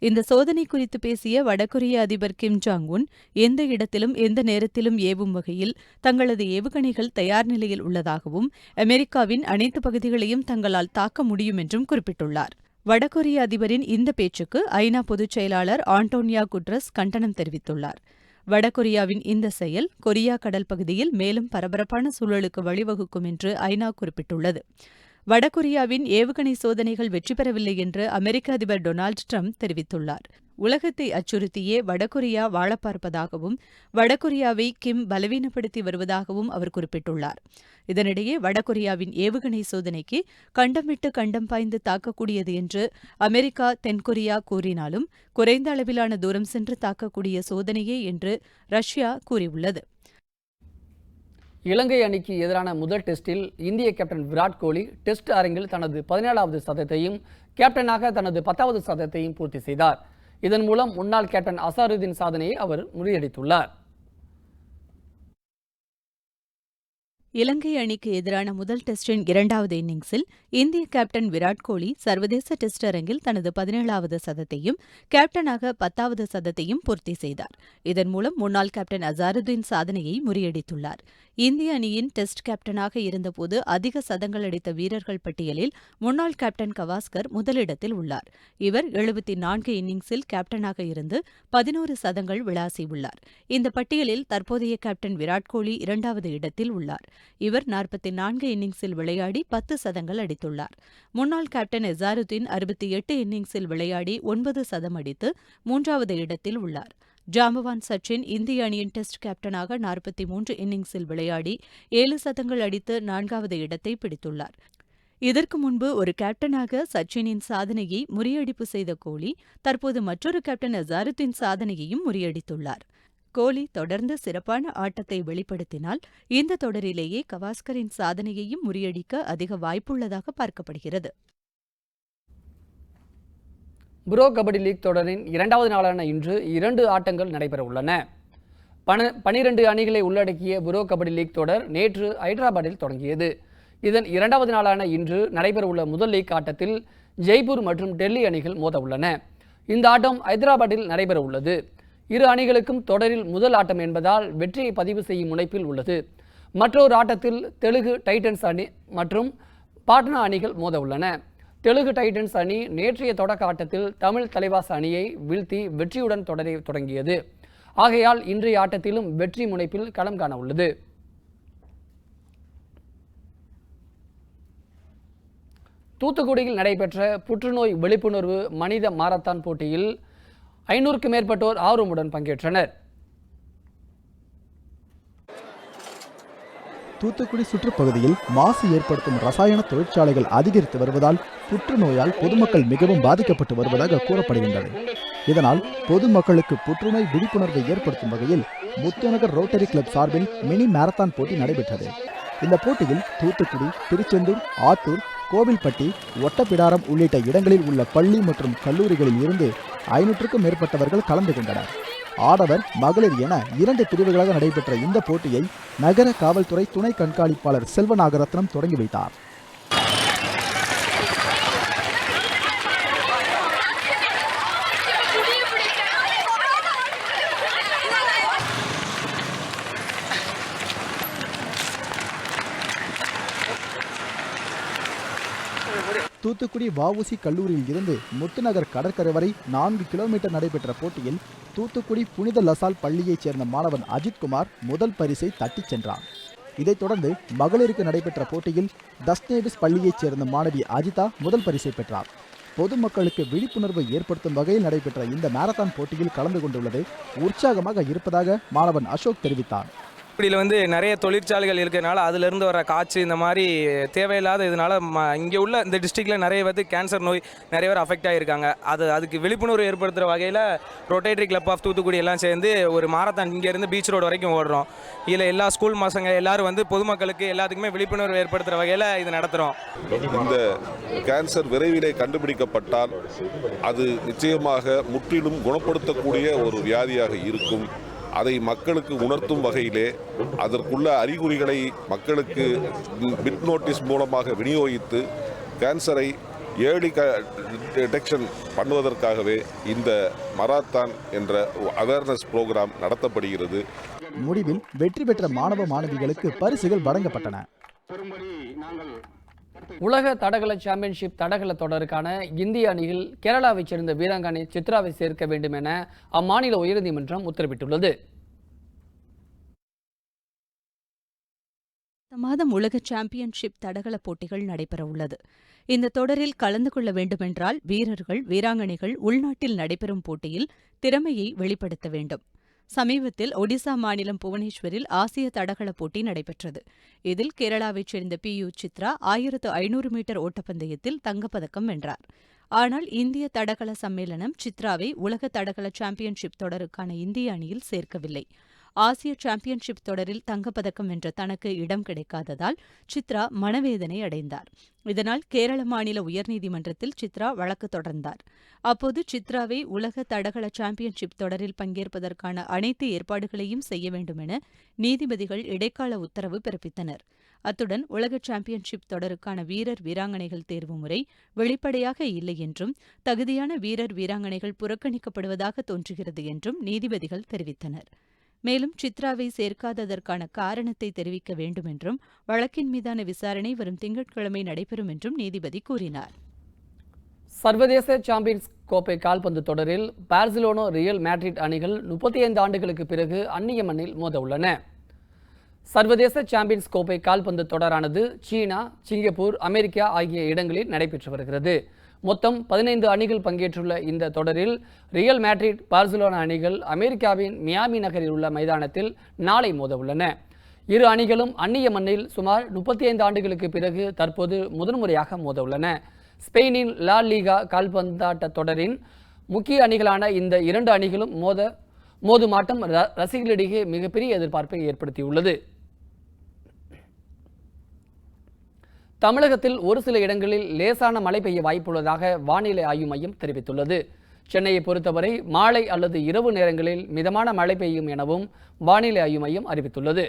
[SPEAKER 7] இந்த சோதனை குறித்து பேசிய வடகொரிய அதிபர் கிம் ஜாங் உன், எந்த இடத்திலும் எந்த நேரத்திலும் ஏவும் வகையில் தங்களது ஏவுகணைகள் தயார் நிலையில் உள்ளதாகவும், அமெரிக்காவின் அனைத்து பகுதிகளையும் தங்களால் தாக்க முடியும் என்றும் குறிப்பிட்டுள்ளார். வடகொரிய அதிபரின் இந்த பேச்சுக்கு ஐநா பொதுச் செயலாளர் ஆண்டோனியா குட்ரஸ் கண்டனம் தெரிவித்துள்ளார். வடகொரியாவின் இந்த செயல் கொரியா கடல் பகுதியில் மேலும் பரபரப்பான சூழலுக்கு வழிவகுக்கும் என்று ஐநா குறிப்பிட்டுள்ளது. வடகொரியாவின் ஏவுகணை சோதனைகள் வெற்றி பெறவில்லை என்று அமெரிக்க அதிபர் டொனால்டு டிரம்ப் தெரிவித்துள்ளார். உலகத்தை அச்சுறுத்தியே வடகொரியா வாழப் பார்ப்பதாகவும், வடகொரியாவை கிம் பலவீனப்படுத்தி வருவதாகவும் அவர் குறிப்பிட்டுள்ளார். இதனிடையே வடகொரியாவின் ஏவுகணை சோதனைக்கு கண்டம் விட்டு கண்டம் பாய்ந்து தாக்கக்கூடியது என்று அமெரிக்கா, தென்கொரியா கூறினாலும் குறைந்த அளவிலான தூரம் சென்று தாக்கக்கூடிய சோதனையே என்று ரஷ்யா கூறியுள்ளது.
[SPEAKER 1] இலங்கை அணிக்கு எதிரான முதல் டெஸ்டில் இந்திய கேப்டன் விராட் கோலி டெஸ்ட் அரங்கில் தனது 17வது சதத்தையும் கேப்டனாக தனது 10வது சதத்தையும் பூர்த்தி செய்தார். இதன் மூலம் முன்னாள் கேப்டன் அசாருதீன் சாதனையை அவர் முறியடித்துள்ளார்.
[SPEAKER 7] இலங்கை அணிக்கு எதிரான முதல் டெஸ்டின் 2வது இன்னிங்ஸில் இந்திய கேப்டன் விராட் கோலி சர்வதேச டெஸ்ட் அரங்கில் தனது 17வது சதத்தையும் கேப்டனாக 10வது சதத்தையும் பூர்த்தி செய்தார். இதன் மூலம் முன்னாள் கேப்டன் அசாருதீன் சாதனையை முறியடித்துள்ளார். இந்திய அணியின் டெஸ்ட் கேப்டனாக இருந்தபோது அதிக சதங்கள் அடித்த வீரர்கள் பட்டியலில் முன்னாள் கேப்டன் கவாஸ்கர் முதலிடத்தில் உள்ளார். இவர் 74 இன்னிங்ஸில் கேப்டனாக இருந்து 11 சதங்கள் விளாசியுள்ளார். இந்த பட்டியலில் தற்போதைய கேப்டன் விராட் கோலி 2வது இடத்தில் உள்ளார். இவர் 44 இன்னிங்ஸில் விளையாடி 10 சதங்கள் அடித்துள்ளார். முன்னாள் கேப்டன் எசாருதீன் 68 இன்னிங்ஸில் விளையாடி 9 சதம் அடித்து 3வது இடத்தில் உள்ளார். ஜாம்பவான் சச்சின் இந்திய அணியின் டெஸ்ட் கேப்டனாக 43 இன்னிங்ஸில் விளையாடி 7 சதங்கள் அடித்து 4வது இடத்தை பிடித்துள்ளார். இதற்கு முன்பு ஒரு கேப்டனாக சச்சினின் சாதனையை முறியடிப்பு செய்த கோலி தற்போது மற்றொரு கேப்டன் அசாருதீன் சாதனையையும் முறியடித்துள்ளார். கோலி தொடர்ந்து சிறப்பான ஆட்டத்தை வெளிப்படுத்தினால் இந்த தொடரிலேயே கவாஸ்கரின் சாதனையையும் முறியடிக்க அதிக வாய்ப்புள்ளதாக பார்க்கப்படுகிறது.
[SPEAKER 1] புரோ கபடி லீக் தொடரின் 2வது நாளான இன்று 2 ஆட்டங்கள் நடைபெற உள்ளன. 12 அணிகளை உள்ளடக்கிய புரோ கபடி லீக் தொடர் நேற்று ஹைதராபாத்தில் தொடங்கியது. இதன் 2வது நாளான இன்று நடைபெறவுள்ள முதல் லீக் ஆட்டத்தில் ஜெய்ப்பூர் மற்றும் டெல்லி அணிகள் மோத உள்ளன. இந்த ஆட்டம் ஹைதராபாத்தில் நடைபெற உள்ளது. இரு அணிகளுக்கும் தொடரில் முதல் ஆட்டம் என்பதால் வெற்றியை பதிவு செய்யும் முனைப்பில் உள்ளது. மற்றொரு ஆட்டத்தில் தெலுங்கு டைட்டன்ஸ் அணி மற்றும் பாட்னா அணிகள் மோத உள்ளன. தெலுங்கு டைட்டன்ஸ் அணி நேற்றைய தொடக்க ஆட்டத்தில் தமிழ் தலைவாஸ் அணியை வீழ்த்தி வெற்றியுடன் தொடரை தொடங்கியது. ஆகையால் இன்றைய ஆட்டத்திலும் வெற்றி முனைப்பில் களம் காண உள்ளது. தூத்துக்குடியில் நடைபெற்ற புற்றுநோய் விழிப்புணர்வு மனித மாரத்தான் போட்டியில் 500க்கும் மேற்பட்டோர் ஆர்வமுடன் பங்கேற்றனர்.
[SPEAKER 24] தூத்துக்குடி சுற்றுப்பகுதியில் மாசு ஏற்படுத்தும் ரசாயன தொழிற்சாலைகள் அதிகரித்து வருவதால் புற்றுநோயால் பொதுமக்கள் மிகவும் பாதிக்கப்பட்டு வருவதாக கூறப்படுகின்றது. இதனால் பொதுமக்களுக்கு புற்றுநோய் விழிப்புணர்வை ஏற்படுத்தும் வகையில் முத்துநகர் ரோட்டரி கிளப் சார்பில் மினி மாரத்தான் போட்டி நடைபெற்றது. இந்த போட்டியில் தூத்துக்குடி, திருச்செந்தூர், ஆத்தூர், கோவில்பட்டி, ஒட்டப்பிடாரம் உள்ளிட்ட இடங்களில் உள்ள பள்ளி மற்றும் கல்லூரிகளில் இருந்து 500க்கும் மேற்பட்டவர்கள் கலந்து கொண்டனர். ஆடவர், மகளிர் என 2 பிரிவுகளாக நடைபெற்ற இந்த போட்டியை நகர காவல்துறை துணை கண்காணிப்பாளர் செல்வநாகரத்னம் தொடங்கி வைத்தார். தூத்துக்குடி வஉசி கல்லூரியில் இருந்து முத்துநகர் கடற்கரை வரை 4 கிலோமீட்டர் நடைபெற்ற போட்டியில் தூத்துக்குடி புனித லசால் பள்ளியைச் சேர்ந்த மாணவன் அஜித்குமார் முதல் பரிசை தட்டிச் சென்றார். இதைத் தொடர்ந்து மகளிருக்கு நடைபெற்ற போட்டியில் தஸ்னேவிஸ் பள்ளியைச் சேர்ந்த மாணவி அஜிதா முதல் பரிசை பெற்றார். பொதுமக்களுக்கு விழிப்புணர்வை ஏற்படுத்தும் வகையில் நடைபெற்ற இந்த மாரத்தான் போட்டியில் கலந்து கொண்டுள்ளது உற்சாகமாக இருப்பதாக மாணவன் அசோக் தெரிவித்தார்.
[SPEAKER 2] இப்படியில் நிறைய தொழிற்சாலைகள் இருக்கிறதுனால அதிலிருந்து வர காற்று இந்த மாதிரி தேவையில்லாத இதனால் இங்கே உள்ள இந்த டிஸ்ட்ரிக்டில் நிறைய பேர் கேன்சர் நோய் நிறைய பேர் அஃபெக்ட் ஆகியிருக்காங்க. அதுக்கு விழிப்புணர்வு ஏற்படுத்துகிற வகையில் ரொட்டேட்டரி கிளப் ஆஃப் தூத்துக்குடி எல்லாம் சேர்ந்து ஒரு மாரத்தான் இங்கேருந்து பீச் ரோடு வரைக்கும் ஓடுறோம். இதில் எல்லா ஸ்கூல் பசங்க எல்லாரும் பொதுமக்களுக்கு எல்லாத்துக்குமே விழிப்புணர்வு ஏற்படுத்துகிற வகையில் இது நடத்துகிறோம்.
[SPEAKER 4] இந்த கேன்சர் விரைவிலே கண்டுபிடிக்கப்பட்டால் அது நிச்சயமாக முற்றிலும் குணப்படுத்தக்கூடிய ஒரு வியாதியாக இருக்கும். அதை மக்களுக்கு உணர்த்தும் வகையிலே அதற்குள்ள அறிகுறிகளை மக்களுக்கு பிட் நோட்டீஸ் மூலமாக விநியோகித்து கேன்சரை ஏர்லி டிடெக்ஷன் பண்ணுவதற்காகவே இந்த மராத்தான் என்ற அவேர்னஸ் புரோகிராம் நடத்தப்படுகிறது.
[SPEAKER 24] முடிவில் வெற்றி பெற்ற மாணவ மாணவிகளுக்கு பரிசுகள் வழங்கப்பட்டன.
[SPEAKER 1] உலக தடகள சாம்பியன்ஷிப் தடகள தொடருக்கான இந்திய அணியில் கேரளாவைச் சேர்ந்த வீராங்கனை சித்ராவை சேர்க்க வேண்டும் என அம்மாநில உயர்நீதிமன்றம் உத்தரவிட்டுள்ளது.
[SPEAKER 7] மாதம் உலக சாம்பியன்ஷிப் தடகள போட்டிகள் நடைபெறவுள்ளது. இந்த தொடரில் கலந்து கொள்ள வேண்டுமென்றால் வீரர்கள், வீராங்கனைகள் உள்நாட்டில் நடைபெறும் போட்டியில் திறமையை வெளிப்படுத்த வேண்டும். சமீபத்தில் ஒடிசா மாநிலம் புவனேஸ்வரில் ஆசிய தடகள போட்டி நடைபெற்றது. இதில் கேரளாவைச் சேர்ந்த PU சித்ரா 1500 மீட்டர் ஓட்டப்பந்தயத்தில் தங்கப்பதக்கம் வென்றார். ஆனால் இந்திய தடகள சம்மேளனம் சித்ராவை உலக தடகள சாம்பியன்ஷிப் தொடருக்கான இந்திய அணியில் சேர்க்கவில்லை. ஆசிய சாம்பியன்ஷிப் தொடரில் தங்கப்பதக்கம் வென்ற தனக்கு இடம் கிடைக்காததால் சித்ரா மனவேதனை அடைந்தார். இதனால் கேரள மாநில உயர்நீதிமன்றத்தில் சித்ரா வழக்கு தொடர்ந்தார். அப்போது சித்ராவை உலக தடகள சாம்பியன்ஷிப் தொடரில் பங்கேற்பதற்கான அனைத்து ஏற்பாடுகளையும் செய்ய வேண்டுமென நீதிபதிகள் இடைக்கால உத்தரவு பிறப்பித்தனர். அத்துடன் உலக சாம்பியன்ஷிப் தொடருக்கான வீரர் வீராங்கனைகள் தேர்வு முறை வெளிப்படையாக இல்லை என்றும் தகுதியான வீரர் வீராங்கனைகள் புறக்கணிக்கப்படுவதாக தோன்றுகிறது என்றும் நீதிபதிகள் தெரிவித்தனர். மேலும் சித்ராவை சேர்க்காததற்கான காரணத்தை தெரிவிக்க வேண்டும் என்றும் வழக்கின் மீதான விசாரணை வரும் திங்கட்கிழமை நடைபெறும் என்றும் நீதிபதி கூறினார்.
[SPEAKER 1] சர்வதேச சாம்பியன்ஸ் கோப்பை கால்பந்து தொடரில் பார்சிலோனா ரியல் மேட்ரிட் அணிகள் 35 ஆண்டுகளுக்கு பிறகு அந்நிய மண்ணில் மோத உள்ளன. சர்வதேச சாம்பியன்ஸ் கோப்பை கால்பந்து தொடரானது சீனா, சிங்கப்பூர், அமெரிக்கா ஆகிய இடங்களில் நடைபெற்று வருகிறது. மொத்தம் 15 அணிகள் பங்கேற்றுள்ள இந்த தொடரில் ரியல் மேட்ரிட், பார்சிலோனா அணிகள் அமெரிக்காவின் மியாமி நகரில் உள்ள மைதானத்தில் நாளை மோத உள்ளன. இரு அணிகளும் அந்நிய மண்ணில் சுமார் 35 ஆண்டுகளுக்கு பிறகு தற்போது முதன்முறையாக மோத உள்ளன. ஸ்பெயினின் லா லீகா கால்பந்தாட்ட தொடரின் முக்கிய அணிகளான இந்த இரண்டு அணிகளும் மோதும் ஆட்டம் ரசிகர்களிடையே மிகப்பெரிய எதிர்பார்ப்பை ஏற்படுத்தியுள்ளது. தமிழகத்தில் ஒரு சில இடங்களில் லேசான மழை பெய்ய வாய்ப்புள்ளதாக வானிலை ஆய்வு மையம் தெரிவித்துள்ளது. சென்னையை பொறுத்தவரை மாலை அல்லது இரவு நேரங்களில் மிதமான மழை பெய்யும் எனவும் வானிலை ஆய்வு மையம் அறிவித்துள்ளது.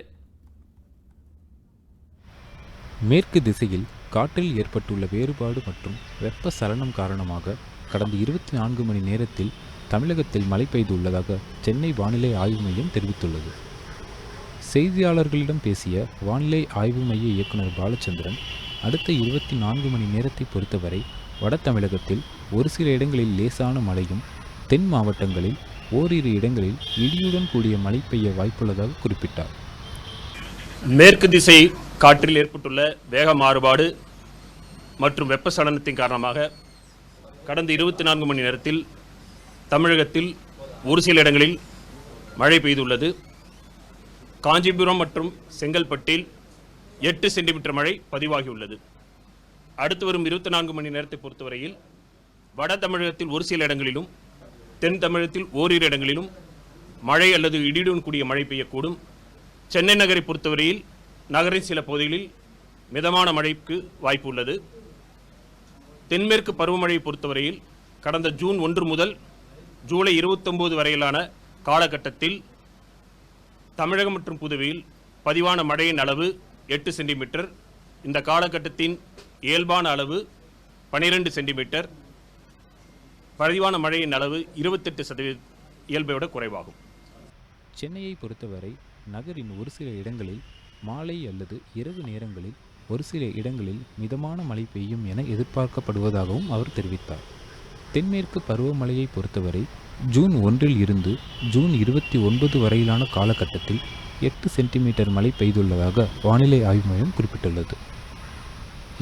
[SPEAKER 23] மேற்கு திசையில் காற்றில் ஏற்பட்டுள்ள வேறுபாடு மற்றும் வெப்ப சலனம் காரணமாக கடந்த 24 மணி நேரத்தில் தமிழகத்தில் மழை பெய்துள்ளதாக சென்னை வானிலை ஆய்வு மையம் தெரிவித்துள்ளது. செய்தியாளர்களிடம் பேசிய வானிலை ஆய்வு மைய இயக்குநர் பாலச்சந்திரன், அடுத்த 24 மணி நேரத்தை பொறுத்தவரை வட தமிழகத்தில் ஒரு சில இடங்களில் லேசான மழையும், தென் மாவட்டங்களில் ஓரிரு இடங்களில் இடியுடன் கூடிய மழை பெய்ய வாய்ப்புள்ளதாக குறிப்பிட்டார்.
[SPEAKER 5] மேற்கு திசை காற்றில் ஏற்பட்டுள்ள வேக மாறுபாடு மற்றும் வெப்பசலனத்தின் காரணமாக கடந்த 24 மணி நேரத்தில் தமிழகத்தில் ஒரு சில இடங்களில் மழை பெய்துள்ளது. காஞ்சிபுரம் மற்றும் செங்கல்பட்டில் 8 சென்டிமீட்டர் மழை பதிவாகியுள்ளது. அடுத்து வரும் 24 மணி நேரத்தை பொறுத்தவரையில் வட தமிழகத்தில் ஒரு சில இடங்களிலும், தென் தமிழகத்தில் ஓரிரு இடங்களிலும் மழை அல்லது இடியுடன் கூடிய மழை பெய்யக்கூடும். சென்னை நகரை பொறுத்தவரையில் நகரின் சில பகுதிகளில் மிதமான மழைக்கு வாய்ப்பு உள்ளது. தென்மேற்கு பருவமழையை பொறுத்தவரையில் கடந்த ஜூன் 1 முதல் ஜூலை 29 வரையிலான காலகட்டத்தில் தமிழகம் மற்றும் புதுவையில் பதிவான மழையின் அளவு 8 சென்டிமீட்டர். இந்த காலகட்டத்தின் இயல்பான அளவு 12 சென்டிமீட்டர். பதிவான மழையின் அளவு 28% இயல்பை விட குறைவாகும்.
[SPEAKER 23] சென்னையை பொறுத்தவரை நகரின் ஒரு சில இடங்களில் மாலை அல்லது இரவு நேரங்களில் ஒரு சில இடங்களில் மிதமான மழை பெய்யும் என எதிர்பார்க்கப்படுவதாகவும் அவர் தெரிவித்தார். தென்மேற்கு பருவமழையை பொறுத்தவரை ஜூன் 1 இருந்து ஜூன் 29 வரையிலான காலகட்டத்தில் 8 சென்டிமீட்டர் மழை பெய்துள்ளதாக வானிலை ஆய்வு மையம் குறிப்பிட்டுள்ளது.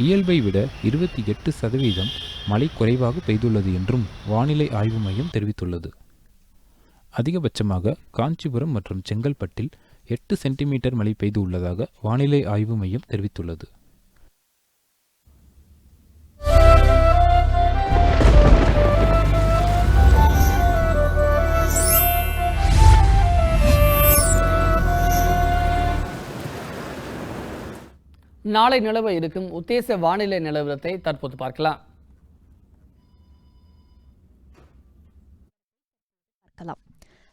[SPEAKER 23] இயல்பை விட 28% மழை குறைவாக பெய்துள்ளது என்றும் வானிலை ஆய்வு மையம் தெரிவித்துள்ளது. அதிகபட்சமாக காஞ்சிபுரம் மற்றும் செங்கல்பட்டில் 8 சென்டிமீட்டர் மழை பெய்து உள்ளதாக வானிலை ஆய்வு மையம் தெரிவித்துள்ளது.
[SPEAKER 1] நாளை நிலவ இருக்கும் உத்தேச வானிலை நிலவரத்தை தற்போது பார்க்கலாம்.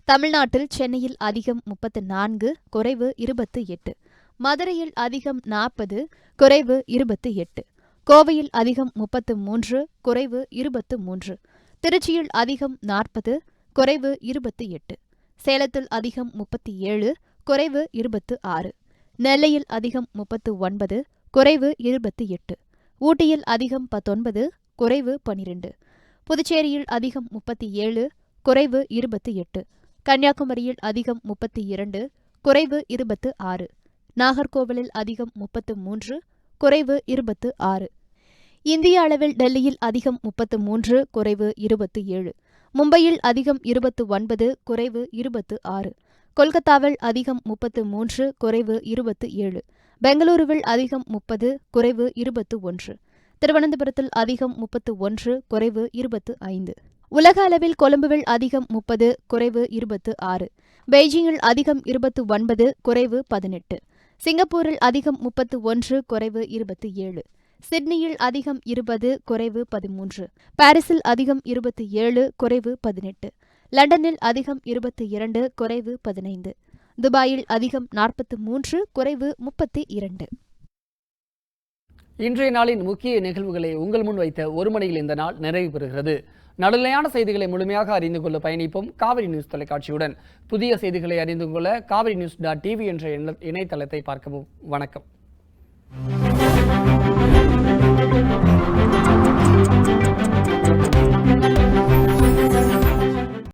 [SPEAKER 8] தமிழ்நாட்டில் சென்னையில் அதிகம் 34, குறைவு 28. மதுரையில் அதிகம் 40, குறைவு 28. கோவையில் அதிகம் 33, குறைவு 23. திருச்சியில் அதிகம் 40, குறைவு 28. சேலத்தில் அதிகம் 37, குறைவு 26. நெல்லையில் அதிகம் 39, குறைவு 28. ஊட்டியில் அதிகம் 19, குறைவு 12. புதுச்சேரியில் அதிகம் 37, குறைவு 28. கன்னியாகுமரியில் அதிகம் 32, குறைவு 26. நாகர்கோவிலில் அதிகம் 33, குறைவு 26. இந்திய அளவில் டெல்லியில் அதிகம் 33, குறைவு 27. மும்பையில் அதிகம் 29, குறைவு 26. கொல்கத்தாவில் அதிகம் 33, குறைவு 27. பெங்களூருவில் அதிகம் 30, குறைவு 21. திருவனந்தபுரத்தில் அதிகம் 31, குறைவு 25. உலக அளவில் கொழும்புவில் அதிகம் 30, குறைவு 26. பெய்ஜிங்கில் அதிகம் 29, குறைவு 18. சிங்கப்பூரில் அதிகம் 31, குறைவு 27. சிட்னியில் அதிகம் 20, குறைவு 13. பாரிஸில் அதிகம் 27, குறைவு 18. லண்டனில் அதிகம் 22, குறைவு 15. துபாயில் அதிகம் 43, குறைவு 32.
[SPEAKER 1] இன்றைய நாளின் முக்கிய நிகழ்வுகளை உங்கள் முன் வைத்த ஒரு மணியில் இந்த நாள் நிறைவு பெறுகிறது. நடுநிலையான செய்திகளை முழுமையாக அறிந்து கொள்ள பயணிப்போம் காவிரி நியூஸ் தொலைக்காட்சியுடன். புதிய செய்திகளை அறிந்து கொள்ள kavirnews.tv என்ற இணையதளத்தை பார்க்கவும். வணக்கம்.